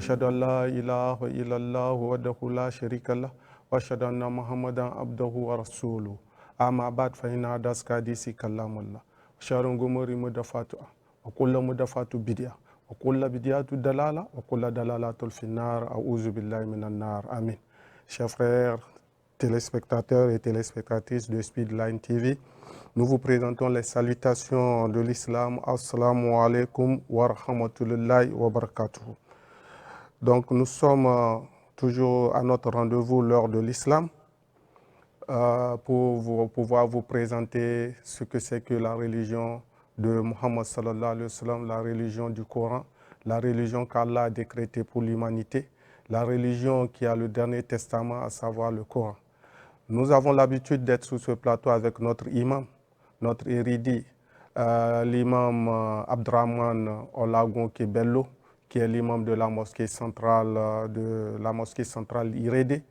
وأشهد أن لا إله إلا الله وحده لا شريك له وأشهد أن محمدا عبده ورسوله أما بعد فإن أحدث الحديث كلام الله وشر الأمور محدثاتها وكل محدثة بدعة وكل بدعة دلالة وكل دلالة في النار أعوذ بالله من النار آمين. Chers frères téléspectateurs et téléspectatrices de Speedline TV, nous vous présentons les salutations de l'islam. Assalamu alaikum wa rahmatullahi wa barakatuh. Donc nous sommes toujours à notre rendez-vous l'heure de l'islam pour pouvoir vous présenter ce que c'est que la religion de Muhammad sallallahu alayhi wa sallam, la religion du Coran, la religion qu'Allah a décrétée pour l'humanité, la religion qui a le dernier testament, à savoir le Coran. Nous avons l'habitude d'être sur ce plateau avec notre imam, notre érudit, l'imam Abdrahman Olagun Kebello, qui est l'imam de la mosquée centrale Irédé.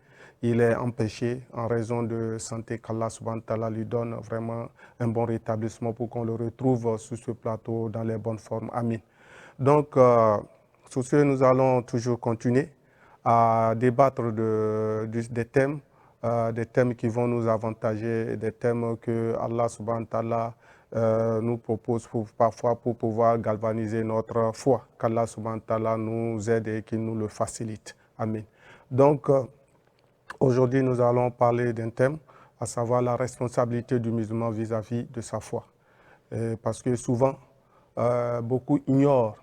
Il est empêché en raison de santé qu'Allah subhanahu wa ta'ala lui donne vraiment un bon rétablissement pour qu'on le retrouve sur ce plateau dans les bonnes formes. Amin. Donc, sur ce, nous allons toujours continuer à débattre des thèmes qui vont nous avantager, des thèmes que Allah subhanahu wa ta'ala nous propose parfois pour pouvoir galvaniser notre foi, qu'Allah subhanahu wa ta'ala nous aide et qu'il nous le facilite. Amen. Donc, aujourd'hui, nous allons parler d'un thème, à savoir la responsabilité du musulman vis-à-vis de sa foi. Parce que souvent, beaucoup ignorent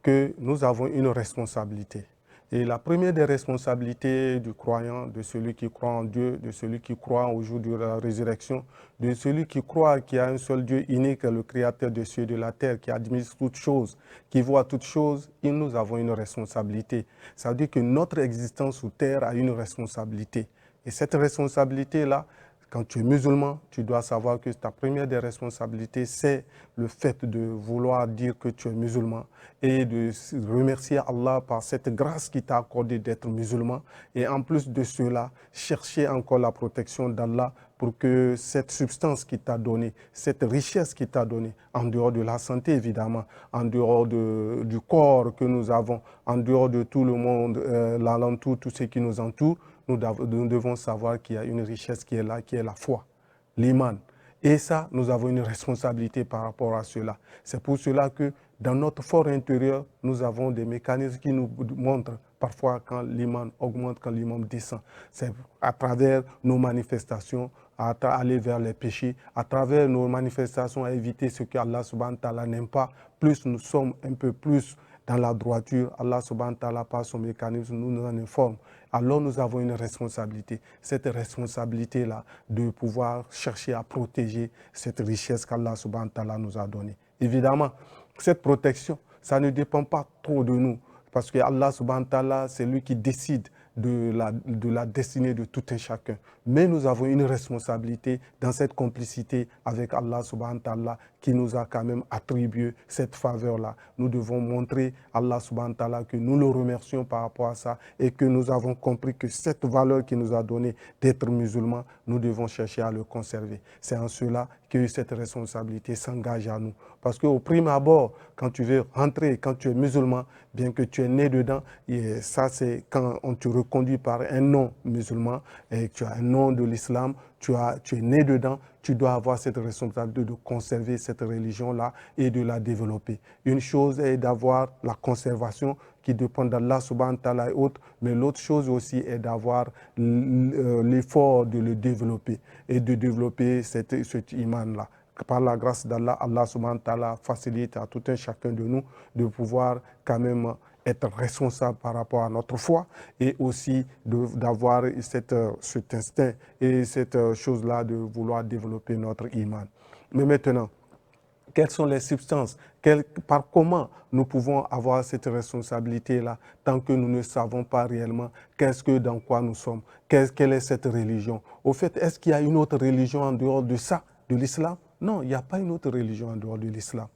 que nous avons une responsabilité. Et la première des responsabilités du croyant, de celui qui croit en Dieu, de celui qui croit au jour de la résurrection, de celui qui croit qu'il y a un seul Dieu unique, le créateur des cieux et de la terre, qui administre toutes choses, qui voit toutes choses, et nous avons une responsabilité. Ça veut dire que notre existence sur terre a une responsabilité. Et cette responsabilité-là, quand tu es musulman, tu dois savoir que ta première des responsabilités, c'est le fait de vouloir dire que tu es musulman et de remercier Allah par cette grâce qui t'a accordé d'être musulman. Et en plus de cela, chercher encore la protection d'Allah pour que cette substance qui t'a donnée, cette richesse qui t'a donnée, en dehors de la santé évidemment, en dehors du corps que nous avons, en dehors de tout le monde, l'alentour, tout ce qui nous entoure, nous devons savoir qu'il y a une richesse qui est là, qui est la foi, l'iman. Et ça, nous avons une responsabilité par rapport à cela. C'est pour cela que dans notre fort intérieur, nous avons des mécanismes qui nous montrent parfois quand l'iman augmente, quand l'iman descend. C'est à travers nos manifestations, à aller vers les péchés, à travers nos manifestations à éviter ce que Allah subhanahu wa ta'ala n'aime pas. Plus nous sommes un peu plus dans la droiture, Allah subhanahu wa ta'ala par son mécanisme nous en informe. Alors nous avons une responsabilité. Cette responsabilité-là de pouvoir chercher à protéger cette richesse qu'Allah subhanahu wa ta'ala nous a donnée. Évidemment, cette protection, ça ne dépend pas trop de nous. Parce que Allah subhanahu wa ta'ala, c'est lui qui décide de la destinée de tout un chacun. Mais nous avons une responsabilité dans cette complicité avec Allah subhanahu wa ta'ala qui nous a quand même attribué cette faveur-là. Nous devons montrer à Allah subhanahu wa ta'ala que nous le remercions par rapport à ça et que nous avons compris que cette valeur qu'il nous a donnée d'être musulmans, nous devons chercher à le conserver. C'est en cela que cette responsabilité s'engage à nous. Parce qu'au prime abord, quand tu veux rentrer, quand tu es musulman, bien que tu es né dedans, et ça c'est quand on te reconduit par un nom musulman et tu as un nom de l'islam, tu es né dedans, tu dois avoir cette responsabilité de conserver cette religion-là et de la développer. Une chose est d'avoir la conservation qui dépend d'Allah subhanahu wa ta'ala et autres, mais l'autre chose aussi est d'avoir l'effort de le développer et de développer cet iman-là. Par la grâce d'Allah, Allah subhanahu wa ta'ala facilite à tout un chacun de nous de pouvoir quand même être responsable par rapport à notre foi et aussi d'avoir cet instinct et cette chose-là de vouloir développer notre iman. Mais maintenant, quelles sont les substances, par comment nous pouvons avoir cette responsabilité-là tant que nous ne savons pas réellement dans quoi nous sommes, quelle est cette religion. Au fait, est-ce qu'il y a une autre religion en dehors de ça, de l'islam? Non, il n'y a pas une autre religion en dehors de l'islam.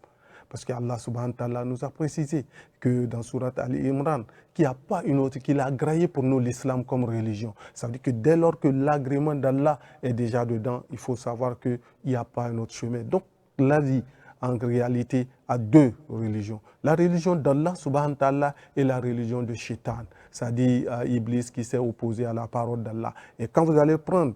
Parce qu'Allah subhanahu wa ta'ala nous a précisé que dans Surat Ali Imran, qu'il n'y a pas une autre, qu'il a agréé pour nous l'islam comme religion. Ça veut dire que dès lors que l'agrément d'Allah est déjà dedans, il faut savoir qu'il n'y a pas un autre chemin. Donc, la vie en réalité à deux religions. La religion d'Allah subhanahu wa ta'ala et la religion de Shaitan, c'est-à-dire Iblis qui s'est opposé à la parole d'Allah. Et quand vous allez prendre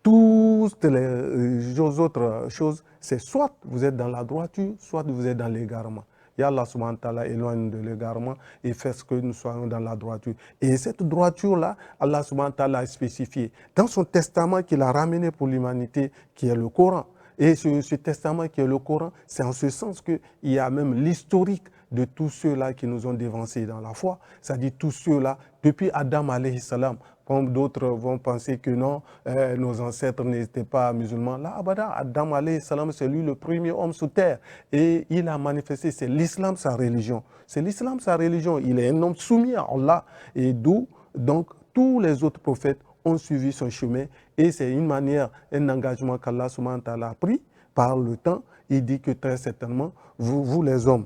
toutes les autres choses, c'est soit vous êtes dans la droiture, soit vous êtes dans l'égarement. Et Allah subhanahu wa ta'ala éloigne de l'égarement et fait ce que nous soyons dans la droiture. Et cette droiture-là, Allah subhanahu wa ta'ala a spécifié dans son testament qu'il a ramené pour l'humanité, qui est le Coran. Et ce testament qui est le Coran, c'est en ce sens qu'il y a même l'historique de tous ceux-là qui nous ont dévancés dans la foi, c'est-à-dire tous ceux-là, depuis Adam alayhi salam, comme d'autres vont penser que non, nos ancêtres n'étaient pas musulmans. Là, Adam alayhi salam, c'est lui le premier homme sur terre. Et il a manifesté, c'est l'islam sa religion. C'est l'islam sa religion. Il est un homme soumis à Allah. Et d'où, donc, tous les autres prophètes ont suivi son chemin. Et c'est une manière, un engagement qu'Allah subhanahu wa ta'ala a pris par le temps. Il dit que très certainement, vous les hommes,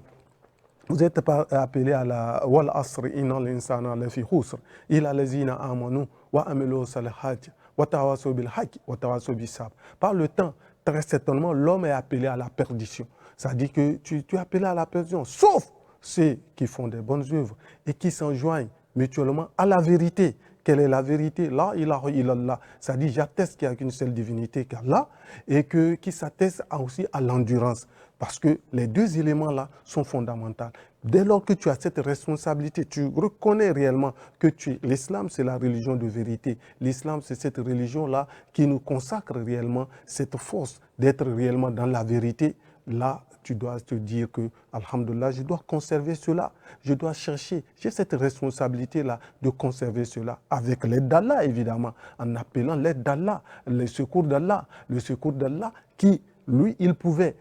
vous êtes appelés à la wal asr inna l'insana lafi khusr illa allazina amanu wa amilu salihati wa tawasaw bil haqqi wa tawasaw bis sabr. Par le temps, très certainement, l'homme est appelé à la perdition. Ça dit que tu es appelé à la perdition, sauf ceux qui font des bonnes œuvres et qui s'enjoignent mutuellement à la vérité. Quelle est la vérité? La ilaha illallah. Ça dit, j'atteste qu'il n'y a qu'une seule divinité qu'Allah et qui s'atteste aussi à l'endurance. Parce que les deux éléments-là sont fondamentaux. Dès lors que tu as cette responsabilité, tu reconnais réellement que l'islam, c'est la religion de vérité. L'islam, c'est cette religion-là qui nous consacre réellement cette force d'être réellement dans la vérité. Là, tu dois te dire que, alhamdoulilah, je dois conserver cela. Je dois chercher. J'ai cette responsabilité-là de conserver cela avec l'aide d'Allah, évidemment, en appelant l'aide d'Allah, le secours d'Allah qui, lui, il pouvait.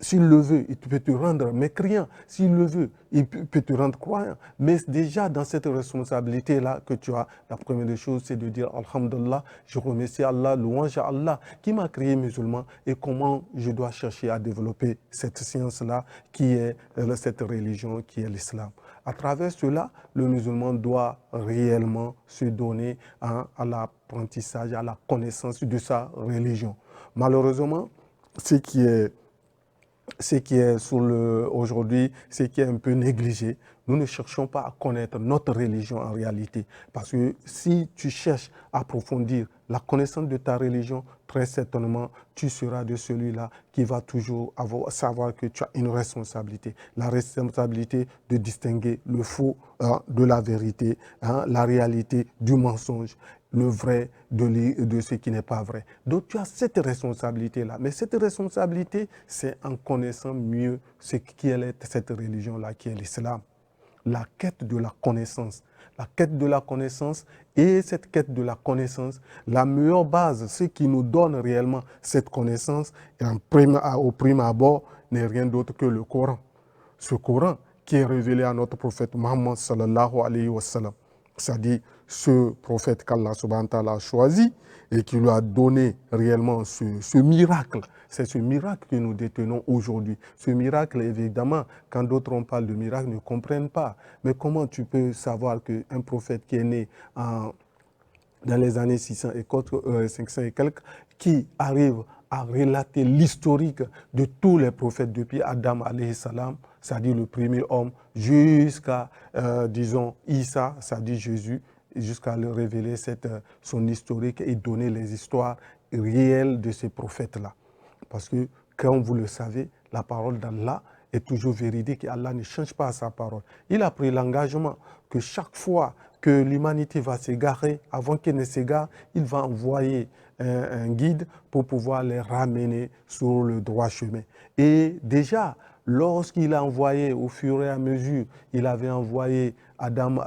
S'il le veut, il peut te rendre mécréant. S'il le veut, il peut te rendre croyant. Mais déjà, dans cette responsabilité-là que tu as, la première des choses, c'est de dire Alhamdulillah, je remercie Allah, louange à Allah, qui m'a créé musulman et comment je dois chercher à développer cette science-là, qui est cette religion, qui est l'islam. À travers cela, le musulman doit réellement se donner à l'apprentissage, à la connaissance de sa religion. Malheureusement, ce qui est aujourd'hui, ce qui est un peu négligé, nous ne cherchons pas à connaître notre religion en réalité. Parce que si tu cherches à approfondir la connaissance de ta religion, très certainement, tu seras de celui-là qui va toujours savoir que tu as une responsabilité. La responsabilité de distinguer le faux de la vérité, la réalité du mensonge, le vrai de ce qui n'est pas vrai. Donc tu as cette responsabilité-là. Mais cette responsabilité, c'est en connaissant mieux ce qu'est cette religion-là, qui est l'islam. La quête de la connaissance. La quête de la connaissance et cette quête de la connaissance, la meilleure base, ce qui nous donne réellement cette connaissance, au prime abord, n'est rien d'autre que le Coran. Ce Coran qui est révélé à notre prophète Muhammad sallallahu alayhi wa sallam. C'est-à-dire ce prophète qu'Allah subhanahu wa ta'ala a choisi et qui lui a donné réellement ce miracle. C'est ce miracle que nous détenons aujourd'hui. Ce miracle, évidemment, quand d'autres on parle de miracle, ne comprennent pas. Mais comment tu peux savoir qu'un prophète qui est né dans les années 600 et 500 et quelques, qui arrive à relater l'historique de tous les prophètes depuis Adam alayhi salam, c'est-à-dire le premier homme, jusqu'à, disons, Isa, c'est-à-dire Jésus, jusqu'à le révéler son historique et donner les histoires réelles de ces prophètes-là. Parce que, comme vous le savez, la parole d'Allah est toujours véridique et Allah ne change pas sa parole. Il a pris l'engagement que chaque fois que l'humanité va s'égarer, avant qu'elle ne s'égare, il va envoyer un guide pour pouvoir les ramener sur le droit chemin. Et déjà, lorsqu'il a envoyé au fur et à mesure, il avait envoyé Adam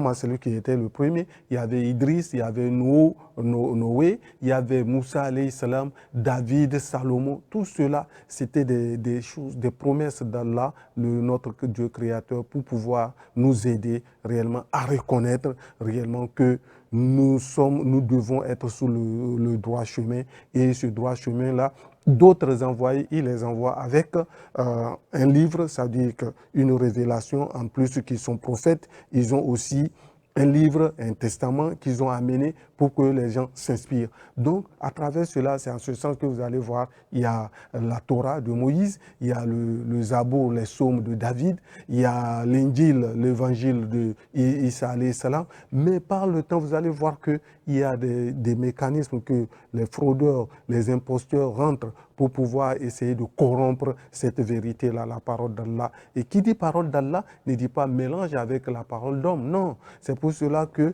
à celui qui était le premier, il y avait Idriss, il y avait Noé, il y avait Moussa alayhi salam, David, Salomon, tout cela, c'était des choses, des promesses d'Allah, notre Dieu créateur, pour pouvoir nous aider réellement à reconnaître réellement que nous devons être sur le droit chemin, et ce droit chemin-là, d'autres envoyés, il les envoie avec un livre, c'est-à-dire une révélation, en plus qu'ils sont prophètes, ils ont aussi un livre, un testament qu'ils ont amené pour que les gens s'inspirent. Donc, à travers cela, c'est en ce sens que vous allez voir, il y a la Torah de Moïse, il y a le Zabour, les psaumes de David, il y a l'Injil, l'évangile de Isa alayhi salam. Mais par le temps, vous allez voir qu'il y a des mécanismes que les fraudeurs, les imposteurs rentrent pour pouvoir essayer de corrompre cette vérité-là, la parole d'Allah. Et qui dit parole d'Allah ne dit pas mélange avec la parole d'homme. Non, c'est pour cela que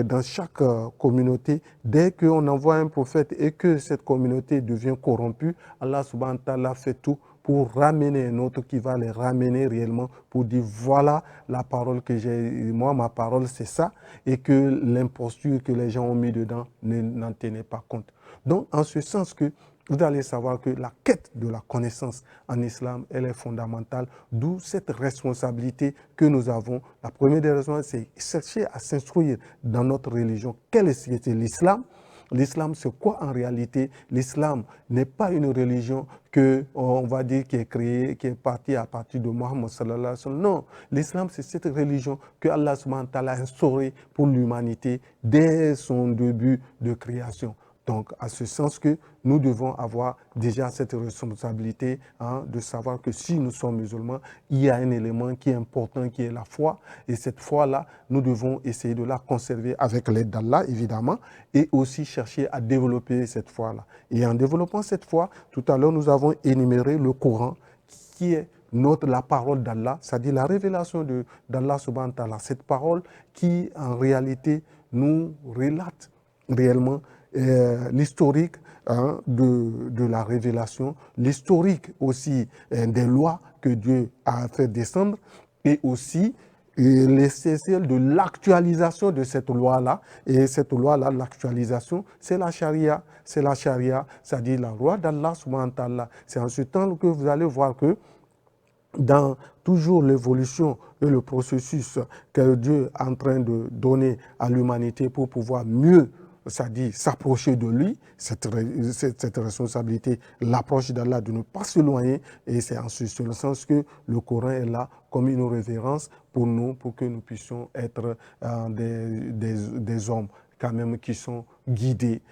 dans chaque communauté, dès qu'on envoie un prophète et que cette communauté devient corrompue, Allah subhanahu wa ta'ala fait tout pour ramener un autre qui va les ramener réellement pour dire voilà la parole que j'ai, moi ma parole c'est ça, et que l'imposture que les gens ont mis dedans n'en tenait pas compte. Donc en ce sens que vous allez savoir que la quête de la connaissance en islam, elle est fondamentale, d'où cette responsabilité que nous avons. La première des raisons, c'est chercher à s'instruire dans notre religion. Quel est l'islam? L'islam, c'est quoi en réalité? L'islam n'est pas une religion que, on va dire, qui est créée, qui est partie à partir de Mohammed sallallahu alayhi wa sallam. Non, l'islam, c'est cette religion que Allah subhanahu wa ta'ala a instaurée pour l'humanité dès son début de création. Donc, à ce sens que nous devons avoir déjà cette responsabilité de savoir que si nous sommes musulmans, il y a un élément qui est important, qui est la foi. Et cette foi-là, nous devons essayer de la conserver avec l'aide d'Allah, évidemment, et aussi chercher à développer cette foi-là. Et en développant cette foi, tout à l'heure, nous avons énuméré le Coran, qui est la parole d'Allah, c'est-à-dire la révélation d'Allah subhanahu wa ta'ala. Cette parole qui, en réalité, nous relate réellement l'historique de la révélation, l'historique aussi des lois que Dieu a fait descendre et aussi l'essentiel de l'actualisation de cette loi-là. Et cette loi-là, l'actualisation, c'est la charia. C'est la charia, c'est-à-dire la loi d'Allah subhanahu wa ta'ala. C'est en ce temps que vous allez voir que dans toujours l'évolution et le processus que Dieu est en train de donner à l'humanité pour pouvoir mieux, c'est-à-dire s'approcher de lui, cette responsabilité, l'approche d'Allah, de ne pas s'éloigner. Et c'est en ce sens que le Coran est là comme une référence pour nous, pour que nous puissions être des hommes quand même qui sont guidés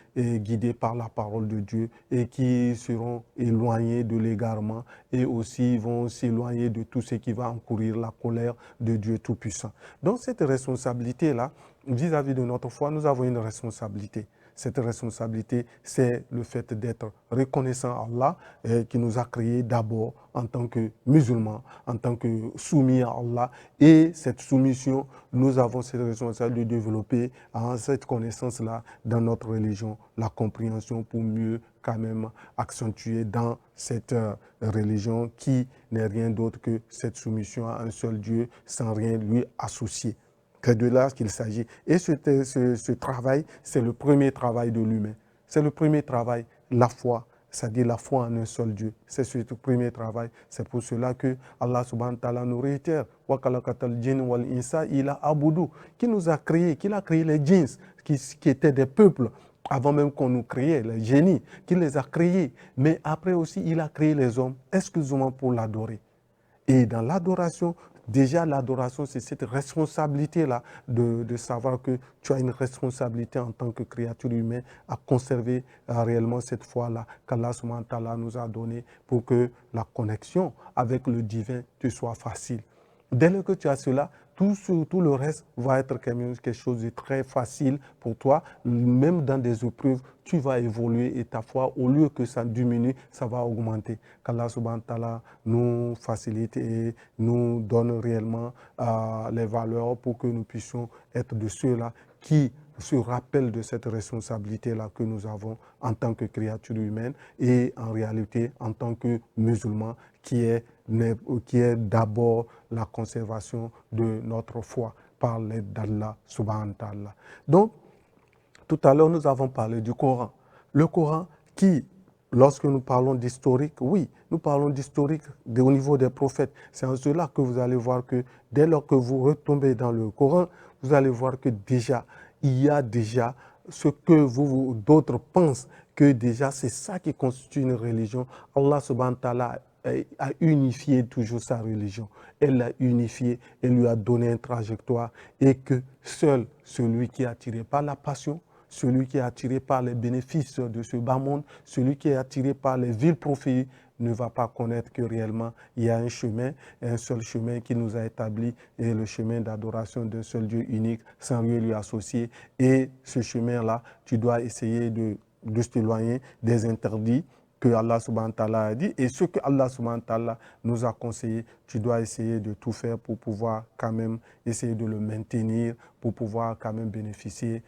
par la parole de Dieu et qui seront éloignés de l'égarement et aussi vont s'éloigner de tout ce qui va encourir la colère de Dieu Tout-Puissant. Donc cette responsabilité-là, vis-à-vis de notre foi, nous avons une responsabilité. Cette responsabilité, c'est le fait d'être reconnaissant à Allah qui nous a créés d'abord en tant que musulmans, en tant que soumis à Allah. Et cette soumission, nous avons cette responsabilité de développer cette connaissance-là dans notre religion, la compréhension pour mieux quand même accentuer dans cette religion qui n'est rien d'autre que cette soumission à un seul Dieu sans rien lui associer. C'est de là qu'il s'agit. Et ce travail, c'est le premier travail de l'humain. C'est le premier travail, la foi, c'est-à-dire la foi en un seul Dieu. C'est ce premier travail. C'est pour cela que Allah subhanahu wa ta'ala nous réitère wa khalaqatal jinna wal insa illa abudu, qui nous a créés, qu'il a créé les djinns, qui étaient des peuples avant même qu'on nous créait, les génies, qu'il les a créés. Mais après aussi, il a créé les hommes exclusivement pour l'adorer. Et dans l'adoration, déjà, l'adoration, c'est cette responsabilité-là de savoir que tu as une responsabilité en tant que créature humaine à conserver réellement cette foi-là qu'Allah subhanahu wa ta'ala nous a donnée pour que la connexion avec le divin te soit facile. Dès lors que tu as cela, tout le reste va être quelque chose de très facile pour toi. Même dans des épreuves, tu vas évoluer et ta foi, au lieu que ça diminue, ça va augmenter. Qu'Allah subhanahu wa ta'ala nous facilite et nous donne réellement les valeurs pour que nous puissions être de ceux-là qui se rappellent de cette responsabilité-là que nous avons en tant que créature humaine et en réalité en tant que musulmans qui est d'abord la conservation de notre foi par l'aide d'Allah subhanahu wa ta'ala. Donc, tout à l'heure, nous avons parlé du Coran. Le Coran qui, lorsque nous parlons d'historique, oui, nous parlons d'historique au niveau des prophètes. C'est en cela que vous allez voir que dès lors que vous retombez dans le Coran, vous allez voir que déjà, il y a déjà ce que d'autres pensent que déjà c'est ça qui constitue une religion. Allah subhanahu wa ta'ala a unifié toujours sa religion. Elle l'a unifié, elle lui a donné une trajectoire et que seul celui qui est attiré par la passion, celui qui est attiré par les bénéfices de ce bas monde, celui qui est attiré par les villes prophéties, ne va pas connaître que réellement il y a un chemin, un seul chemin qui nous a établi, et le chemin d'adoration d'un seul Dieu unique, sans rien lui associer. Et ce chemin-là, tu dois essayer de t'éloigner des interdits que Allah subhanahu wa ta'ala a dit. Et ce que Allah subhanahu wa ta'ala nous a conseillé, tu dois essayer de tout faire pour pouvoir quand même essayer de le maintenir, pour pouvoir quand même bénéficier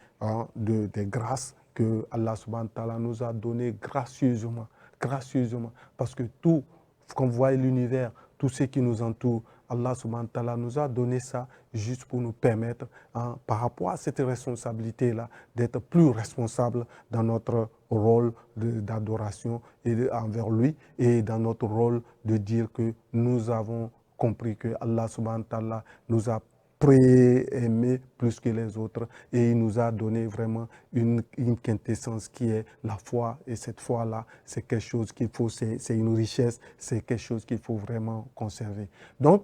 des grâces que Allah subhanahu wa ta'ala nous a données gracieusement. Gracieusement. Parce que tout, qu'on voit l'univers, tout ce qui nous entoure, Allah subhanahu wa ta'ala nous a donné ça juste pour nous permettre, par rapport à cette responsabilité-là, d'être plus responsables dans notre rôle d'adoration envers lui et dans notre rôle de dire que nous avons compris que Allah subhanahu wa ta'ala nous a pré-aimé plus que les autres et il nous a donné vraiment une quintessence qui est la foi, et cette foi-là, c'est quelque chose qu'il faut, c'est une richesse, c'est quelque chose qu'il faut vraiment conserver. Donc,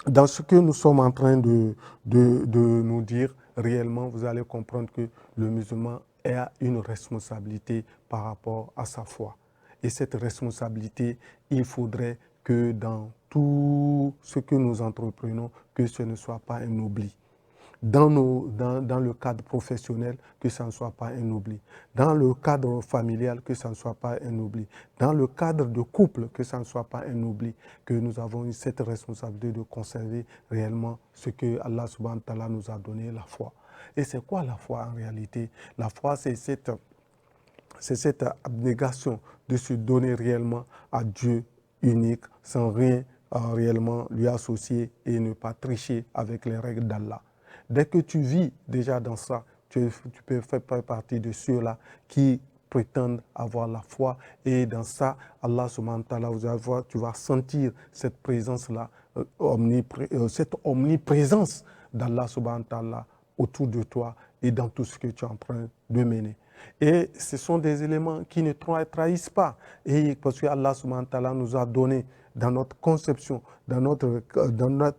dans ce que nous sommes en train de nous dire, réellement, vous allez comprendre que le musulman a une responsabilité par rapport à sa foi. Et cette responsabilité, il faudrait que dans tout ce que nous entreprenons, que ce ne soit pas un oubli. Dans le cadre professionnel, que ça ne soit pas un oubli. Dans le cadre familial, que ça ne soit pas un oubli. Dans le cadre de couple, que ça ne soit pas un oubli. Que nous avons eu cette responsabilité de conserver réellement ce que Allah subhanahu wa ta'ala nous a donné, la foi. Et c'est quoi la foi en réalité? La foi, c'est cette abnégation de se donner réellement à Dieu unique, sans rien réellement lui associer et ne pas tricher avec les règles d'Allah. Dès que tu vis déjà dans ça, tu peux faire partie de ceux-là qui prétendent avoir la foi. Et dans ça, Allah subhanahu wa ta'ala, tu vas sentir cette présence-là, cette omniprésence d'Allah subhanahu wa ta'ala autour de toi et dans tout ce que tu es en train de mener. Et ce sont des éléments qui ne trahissent pas. Et parce que Allah subhanahu wa ta'ala nous a donné dans notre conception, dans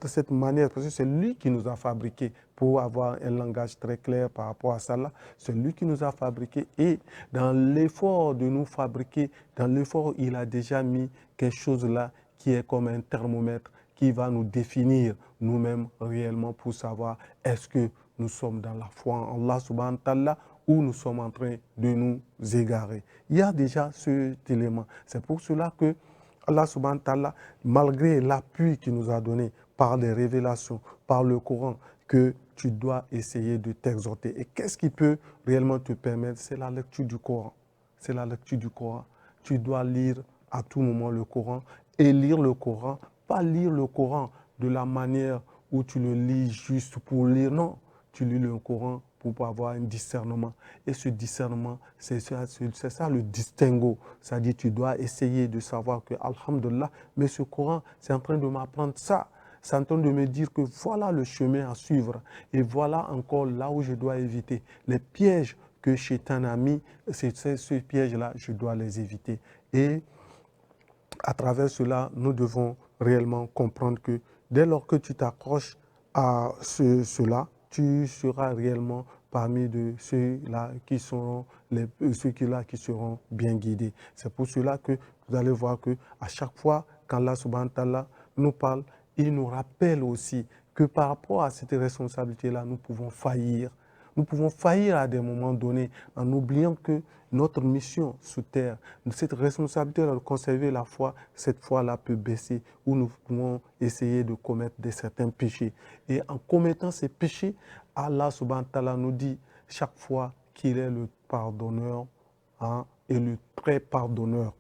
cette manière, parce que c'est lui qui nous a fabriqués pour avoir un langage très clair par rapport à ça. C'est lui qui nous a fabriqués et dans l'effort de nous fabriquer, dans l'effort, il a déjà mis quelque chose là qui est comme un thermomètre qui va nous définir nous-mêmes réellement pour savoir est-ce que nous sommes dans la foi en Allah subhanahu wa ta'ala ou nous sommes en train de nous égarer. Il y a déjà cet élément. C'est pour cela que Allah subhanahu wa ta'ala, malgré l'appui qu'il nous a donné par les révélations, par le Coran, que tu dois essayer de t'exhorter. Et qu'est-ce qui peut réellement te permettre? C'est la lecture du Coran. C'est la lecture du Coran. Tu dois lire à tout moment le Coran et lire le Coran, pas lire le Coran de la manière où tu le lis juste pour lire, non. Tu lis le Coran pour avoir un discernement. Et ce discernement, c'est ça le distinguo. C'est-à-dire tu dois essayer de savoir que, alhamdulillah, mais ce Coran, c'est en train de m'apprendre ça. C'est en train de me dire que voilà le chemin à suivre. Et voilà encore là où je dois éviter. Les pièges que Shaitan a mis, ces pièges-là, je dois les éviter. Et à travers cela, nous devons réellement comprendre que dès lors que tu t'accroches à cela, tu seras réellement parmi de ceux-là qui seront qui seront bien guidés. C'est pour cela que vous allez voir que à chaque fois qu'Allah subhanahu wa ta'ala nous parle, il nous rappelle aussi que par rapport à cette responsabilité-là, nous pouvons faillir. Nous pouvons faillir à des moments donnés en oubliant que notre mission sur terre, cette responsabilité de conserver la foi, cette foi-là peut baisser, où nous pouvons essayer de commettre certains péchés. Et en commettant ces péchés, Allah subhanahu wa ta'ala nous dit chaque fois qu'il est le pardonneur et le très pardonneur.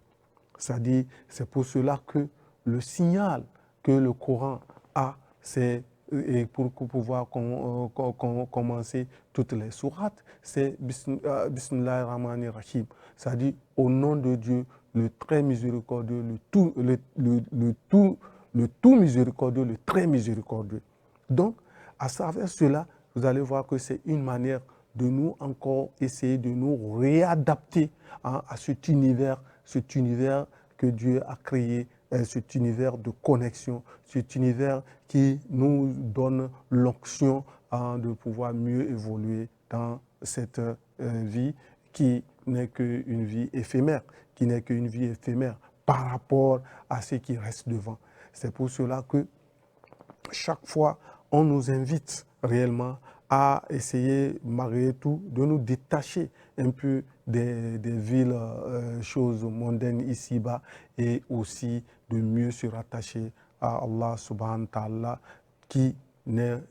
C'est-à-dire, c'est pour cela que le signal que le Coran a, c'est et pour pouvoir commencer toutes les sourates, c'est Bismillah ar-Rahman ar-Rahim. C'est-à-dire au nom de Dieu, le très miséricordieux, le tout miséricordieux, le très miséricordieux. Donc, à travers cela, vous allez voir que c'est une manière de nous encore essayer de nous réadapter à cet univers que Dieu a créé cet univers de connexion, cet univers qui nous donne l'onction de pouvoir mieux évoluer dans cette vie qui n'est qu'une vie éphémère, qui n'est qu'une vie éphémère par rapport à ce qui reste devant. C'est pour cela que chaque fois, on nous invite réellement à essayer, malgré tout, de nous détacher un peu des villes, choses mondaines ici-bas et aussi de mieux se rattacher à Allah subhanahu wa ta'ala qui n'est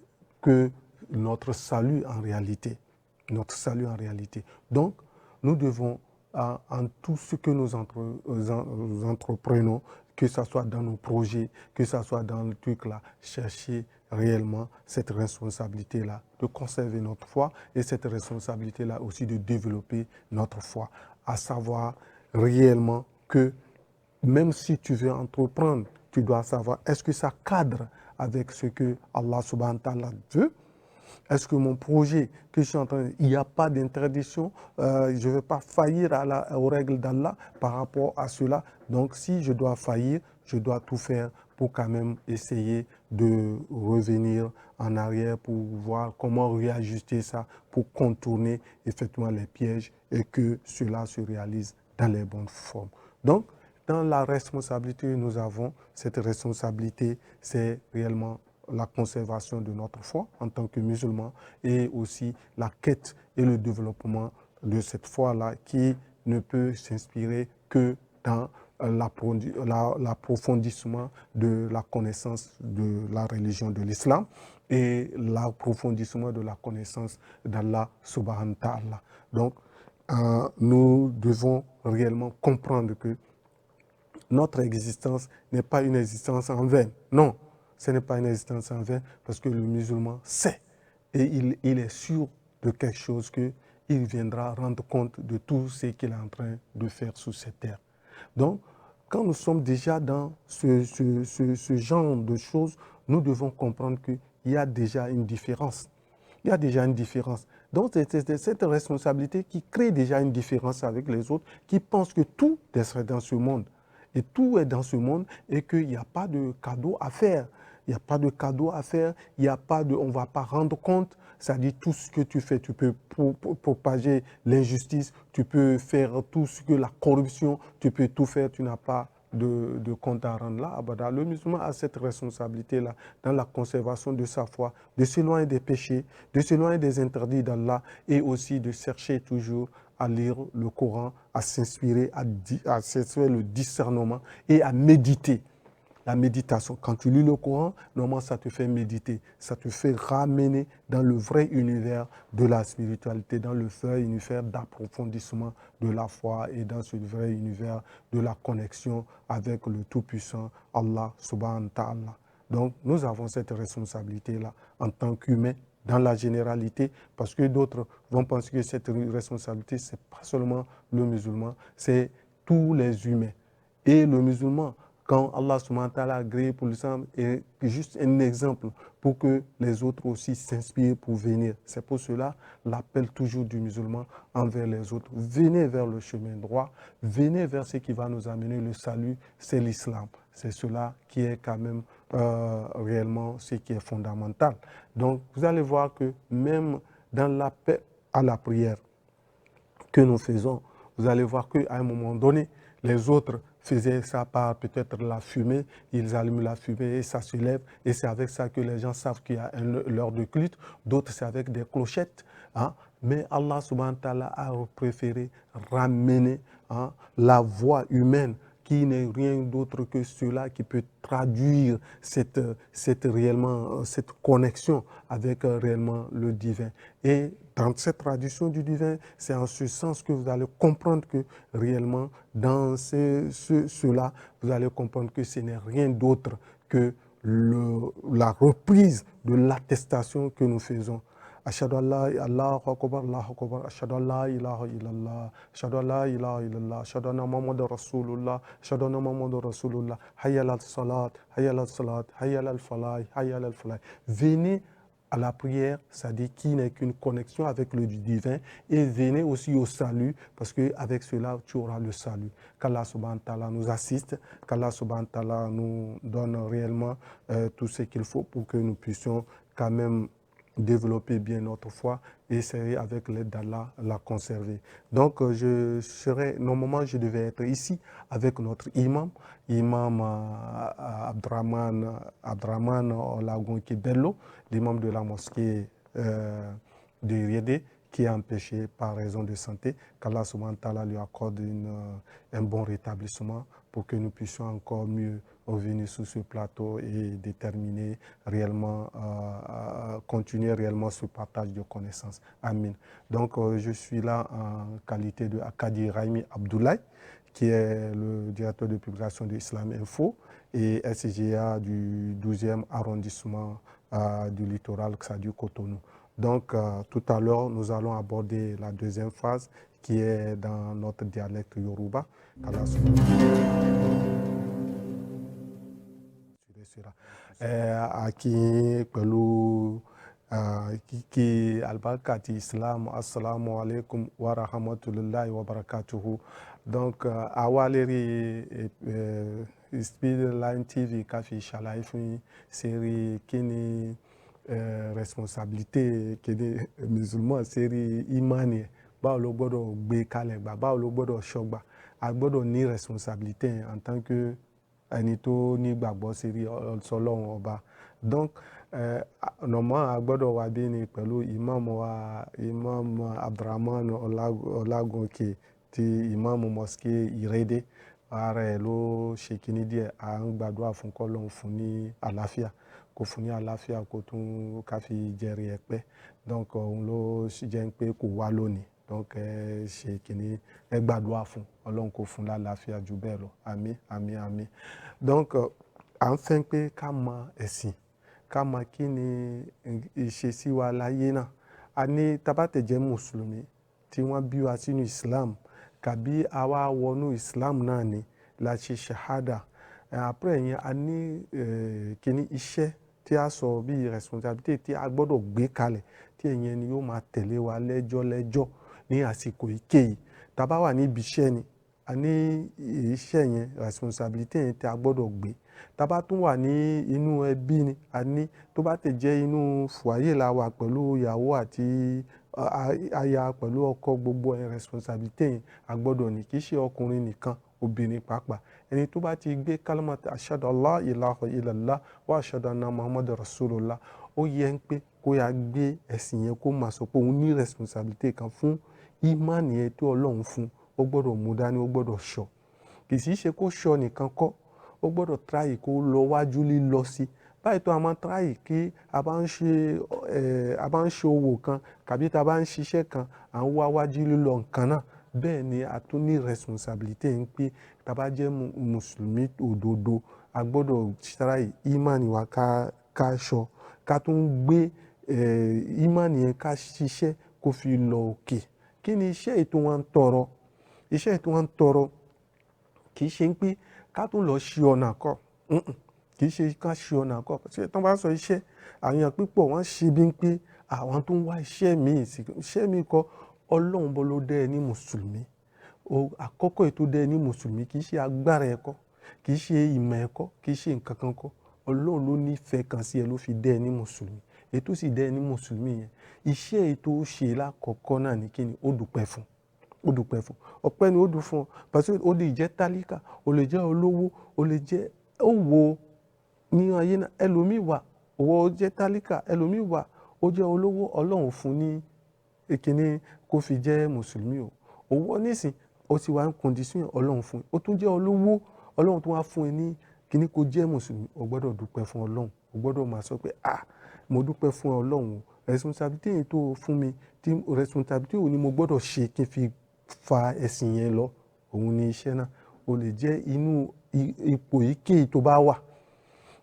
que notre salut en réalité. Notre salut en réalité. Donc, nous devons, en tout ce que nous entreprenons, que ce soit dans nos projets, que ce soit dans le truc là, chercher réellement cette responsabilité-là de conserver notre foi et cette responsabilité-là aussi de développer notre foi. À savoir réellement que même si tu veux entreprendre, tu dois savoir est-ce que ça cadre avec ce que Allah subhanahu wa ta'ala veut. Est-ce que mon projet que je suis en train de... Il n'y a pas d'interdiction, je ne vais pas faillir aux règles d'Allah par rapport à cela. Donc si je dois faillir, je dois tout faire pour quand même essayer de revenir en arrière pour voir comment réajuster ça, pour contourner effectivement les pièges et que cela se réalise dans les bonnes formes. Donc, dans la responsabilité que nous avons, cette responsabilité, c'est réellement la conservation de notre foi en tant que musulmans et aussi la quête et le développement de cette foi-là qui ne peut s'inspirer que dans l'approfondissement de la connaissance de la religion de l'islam et l'approfondissement de la connaissance d'Allah subhanahu wa ta'ala. Donc, nous devons réellement comprendre que notre existence n'est pas une existence en vain. Non, ce n'est pas une existence en vain parce que le musulman sait et il est sûr de quelque chose qu'il viendra rendre compte de tout ce qu'il est en train de faire sur cette terre. Donc, quand nous sommes déjà dans ce genre de choses, nous devons comprendre qu'il y a déjà une différence. Il y a déjà une différence. Donc, c'est cette responsabilité qui crée déjà une différence avec les autres, qui pensent que tout est dans ce monde. Et tout est dans ce monde et qu'il n'y a pas de cadeau à faire. Il n'y a pas de cadeau à faire, il n'y a pas de, on ne va pas rendre compte. C'est-à-dire tout ce que tu fais, tu peux propager l'injustice, tu peux faire tout ce que la corruption, tu peux tout faire, tu n'as pas de compte à rendre là. Le musulman a cette responsabilité-là dans la conservation de sa foi, de s'éloigner des péchés, de s'éloigner des interdits d'Allah et aussi de chercher toujours à lire le Coran, à s'inspirer, à s'inspirer le discernement et à méditer. La méditation, quand tu lis le Coran, normalement ça te fait méditer, ça te fait ramener dans le vrai univers de la spiritualité, dans le vrai univers d'approfondissement de la foi et dans ce vrai univers de la connexion avec le Tout-Puissant, Allah subhanahu wa ta'ala. Donc nous avons cette responsabilité-là en tant qu'humains dans la généralité, parce que d'autres vont penser que cette responsabilité, ce n'est pas seulement le musulman, c'est tous les humains. Et le musulman, quand Allah subhanahu wa ta'ala a créé pour l'islam, est juste un exemple pour que les autres aussi s'inspirent pour venir. C'est pour cela l'appel toujours du musulman envers les autres. Venez vers le chemin droit, venez vers ce qui va nous amener le salut, c'est l'islam. C'est cela qui est quand même réellement ce qui est fondamental. Donc vous allez voir que même dans l'appel à la prière que nous faisons, vous allez voir qu'à un moment donné, les autres faisaient ça par peut-être la fumée, ils allument la fumée et ça se lève, et c'est avec ça que les gens savent qu'il y a l'heure de culte, d'autres c'est avec des clochettes. Hein. Mais Allah subhanahu wa ta'ala a préféré ramener la voix humaine qui n'est rien d'autre que cela qui peut traduire cette connexion avec réellement le divin. Et dans cette tradition du divin, c'est en ce sens que vous allez comprendre que réellement, dans cela, vous allez comprendre que ce n'est rien d'autre que la reprise de l'attestation que nous faisons. Ashhadu an la Allahu akbar, Allahu akbar, ashhadu an la ilaha illallah, ashhadu an la ilaha illallah, ashhadu anna Muhammadar Rasulullah, ashhadu anna Muhammadar Rasulullah, hayya ala salat, hayya ala salat, hayya ala falah, hayya ala falah. Venez à la prière, c'est-à-dire qui n'est qu'une connexion avec le divin, et venez aussi au salut, parce qu'avec cela, tu auras le salut. Qu'Allah subhanahu wa ta'ala nous assiste, qu'Allah subhanahu wa ta'ala nous donne réellement tout ce qu'il faut pour que nous puissions quand même développer bien notre foi et essayer avec l'aide d'Allah la conserver. Donc normalement je devais être ici avec notre imam Abdraman Olagunki Bello, l'imam de la mosquée de Riédé, qui est empêché par raison de santé. Qu'Allah subhanahu wa ta'ala lui accorde un bon rétablissement pour que nous puissions encore mieux revenir sur ce plateau et déterminer réellement, continuer réellement ce partage de connaissances. Amin. Donc, je suis là en qualité de Akadi Raimi Abdoulaye, qui est le directeur de publication de Islam Info et SGA du 12e arrondissement du littoral Ksadu Cotonou. Donc, tout à l'heure, nous allons aborder la deuxième phase qui est dans notre dialecte Yoruba. Aki pẹ̀lú kíkí albarkati Islam, assalamu alaikum wa rahmatullahi wa barakatuhu. Donc, àwa lérí Speedline TV ká fi ṣàlàyé fún yín sérí kí ni responsabilité kéde musulman sérí imani ẹ̀, báwo ló gbọ́dọ̀ gbé kalẹ̀ gbà, báwo ló gbọ́dọ̀ ṣọ́gbà. A gbọ́dọ̀ ní responsabilité en tant que ẹni tó nígbàgbọ́ sérí Ọlọ́run ọba. Donc normalement a gbọ́dọ̀ wà bí ni pẹ̀lú imam Abdraman Olagunki ti imam mosquée Ìrédé. Ara ẹ̀ ló ṣe kíní díẹ̀, à ń gbàdúrà fún k'Ọlọ́run fún ní àlàáfíà, kó fún ní àlàáfíà kó tún ká fi jẹrìí ẹ̀ pẹ́. Donc òun ló jẹ́ pé kò wá lónìí. Donc ṣe kíní ẹ gbàdúrà fún Ọlọ́run kó fún lálàáfíà jù bẹ́ẹ̀ lọ. Àmín, àmín, àmín. Donc à ń fẹ́ pé ká mọ ẹ̀sìn, ká mọ kí ni ìṣesí wa láyé náà. A ní tabátẹ̀ jẹ́ mùsùlùmí tí wọ́n bí wa sínú Islam, kàbí àwa wọnú Islam náà ni la ṣe ṣahada. Après yẹn a ní kíní iṣẹ́ tí a sọ bí responsabilité tí a gbọ́dọ̀ gbé kalẹ̀, tí ẹ̀yẹn ni yóò máa tẹ̀lé wa lẹ́jọ́ ní àsìkò ìkéyìí. Tá bá wà níbi iṣẹ́ ni, a ní iṣẹ́ yẹn, responsabilité yẹn tí a gbọ́dọ̀ gbé. Tá bá tún wà ní inú ẹbí ni, a ní tó bá tẹ̀ jẹ́ inú foyer la wà pẹ̀lú ìyàwó àti aya pẹ̀lú ọkọ, gbogbo responsabilité yẹn a gbọ́dọ̀ ní, kì í ṣe ọkùnrin nìkan, obìnrin pàápàá. Ẹni tó bá ti gbé kálímà ashhadu an la ilaha illallah wa ashhadu anna muhammadur rasulullah, ó yẹ pé kó ya gbé ẹ̀sìn yẹn kó máa sọ pé òun ní responsabilité kan fún ìmánì yẹn tí Ọlọ́run fún. Ó gbọ́dọ̀ mú dání, ó gbọ́dọ̀ ṣọ́. Kì í ṣe kó ṣọ́ nìkan kọ́, ó gbọ́dọ̀ try kó lọ wájú lílọ sí. Báyìí tó a máa try kí a bá ń ṣe òwò kan, kàbí tá a bá ń ṣiṣẹ́ kan, à ń wá wájú lílọ nǹkan náà. Bẹ́ẹ̀ ni a tún ní responsabilité ń pé tá a bá jẹ́ mùsùlùmí òdodo, a gbọ́dọ̀ try ìmánì wa ká ṣọ́, ká tún gbé ìmánì yẹn ká ṣiṣẹ́ kó fi lọ òkè. Kí ni iṣẹ́ ètò wọn ń tọrọ? Iṣẹ́ ètò wọn ń tọrọ kì í ṣe pé ká tún lọ ṣí ọ̀nà kọ́. Kì í ṣe ká ṣí ọ̀nà kọ́. Ṣé tí wọ́n bá sọ iṣẹ́, àwọn èèyàn púpọ̀ wọ́n ṣe bí pé àwọn tó ń wá iṣẹ́ míì sí. Iṣẹ́ míì kọ́, Ọlọ́run bọ́ ló dẹ́ ẹ ní mùsùlùmí. Àkọ́kọ́ ètò dẹ́ ẹ ní mùsùlùmí kì í ṣe agbára ẹ̀kọ́, kì í ṣe ìmọ̀ ẹ̀kọ́, kì í ṣe nǹkan kan kọ́. Ọlọ́run ló nífẹ̀ẹ́ kan sí ẹ ló fi dẹ́ ẹ ní mùsùlùmí. Ètò sì dẹ́ ẹ ní mùsùlùmí yẹn. Iṣẹ́ ètò ó ṣe lákọ̀ọ́kọ́ náà ní kíni, ó dúpẹ́ fún. Ó dúpẹ́ fún. Ọpẹ́ ni ó dùn fún ọ. Parce que ó lè jẹ́ tálíkà, ó lè jẹ́ olówó, ó lè jẹ́ owó ní ayé náà. Ẹlòmíì wà, ó jẹ́ tálíkà, ẹlòmíì wà, ó jẹ́ olówó. Ọlọ́run fún ní kíni kó fi jẹ́ mùsùlùmí o. Owó nísìn, ó ti wá ń condition Ọlọ́run fún ẹ. Ó tún jẹ́ olówó, Ọlọ́run tún wá fún ẹ ní kíni kó jẹ́ mùsùlùmí. O gbọ́dọ̀ dúpẹ́ fún Ọlọ́run. O gbọ́dọ̀ máa sọ pé mo dúpẹ́ fún Ọlọ́run. Responsabilité yẹn tó fún mi, responsabilité wo ni mo gbọ́dọ̀ ṣe kí n fi fa ẹ̀sìn yẹn lọ. Òun ni iṣẹ́ náà. O lè jẹ́ inú ipò èyíkéyìí tó bá wà.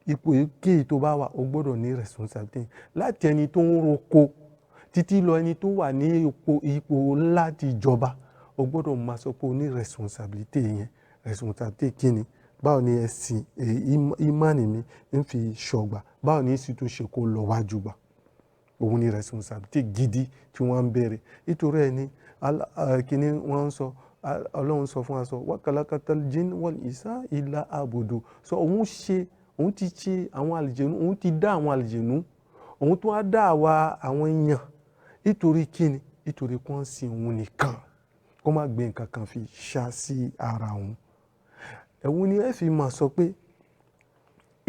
Ipò èyíkéyìí tó bá wà, o gbọ́dọ̀ ní responsabilité. Láti ẹni tó ń roko títí lọ ẹni tó wà ní ipò láti ìjọba, o gbọ́dọ̀ máa sọ pé o ní responsabilité yẹn. Responsabilité kíni? Báwo ni ẹ̀sìn ìmánì mi ń fi ṣọ̀gbà? Báwo ni ìsìn tún ṣe kó lọ wájú gbà? òun ni responsabilité gidi tí wọ́n ń bẹ̀rẹ̀ nítorí ẹ̀ ní kíní wọ́n ń sọ ọlọ́run sọ fún wa sọ wa khalaqatal jinna wal insa illa abudu sọ òun ti ṣe àwọn àlìjẹ̀nú òun ti dá àwọn àlìjẹ̀nú òun tó wá dá àwa àwọn èèyàn nítorí kíni nítorí kí wọ́n sin òun nìkan kó má gbé nǹkan kan fi ṣá sí ara òun ẹ̀wọ̀n ni ẹ fi máa sọ pé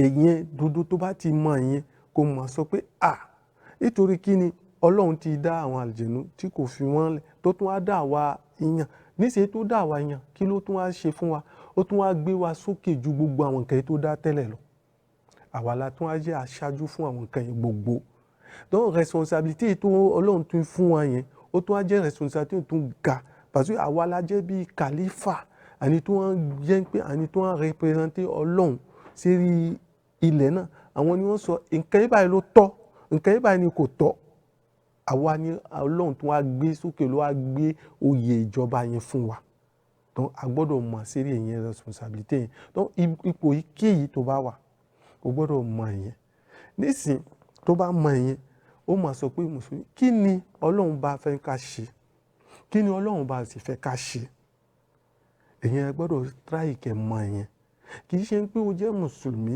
èyàn dúdú tó bá ti mọ ìyẹn kó máa sọ pé nítorí kíni ọlọ́run ti dá àwọn àlìjẹ̀nú tí kò fi wọ́n lẹ̀ tó tún wá dá àwa èèyàn níṣẹ́ tó dá àwa èèyàn kí ló tún wá ṣe fún wa ó tún wá gbé wa sókè ju gbogbo àwọn nǹkan tó dá tẹ́lẹ̀ lọ àwa la tún wá jẹ́ aṣáájú fún àwọn nǹkan yẹn gbogbo donc responsabilité tó ọlọ́run tún fún wa yẹn ó tún wá jẹ́ responsabilité tó ga parce que àwa la jẹ́ bí kàlífà àní tó wọ́n jẹ́ pé àní tó wọ́n représenter ọlọ́run sérí ilẹ̀ náà àwọn ni wọ́n sọ nǹkan yìí báyìí ló tọ́ nǹkan yìí báyìí ni kò tọ́ àwa ni ọlọ́run tó wá gbé sókè ló wá gbé oyè ìjọba yẹn fún wa donc a gbọ́dọ̀ mọ̀ sérí ìyẹn responsabilité yẹn donc ipò ìkéyìí tó bá wà o gbọ́dọ̀ mọ̀ ìyẹn nísìn tó bá mọ̀ ìyẹn ó máa sọ pé mùsùlùmí kí ni ọlọ́run bá fẹ́ ká ṣe kí ni ọlọ́run bá sì fẹ́ ká ṣe ìyẹn gbọ́dọ̀ tráì kẹ́ mọ̀ ìyẹn kì í ṣe pé o jẹ́ mùsùlùmí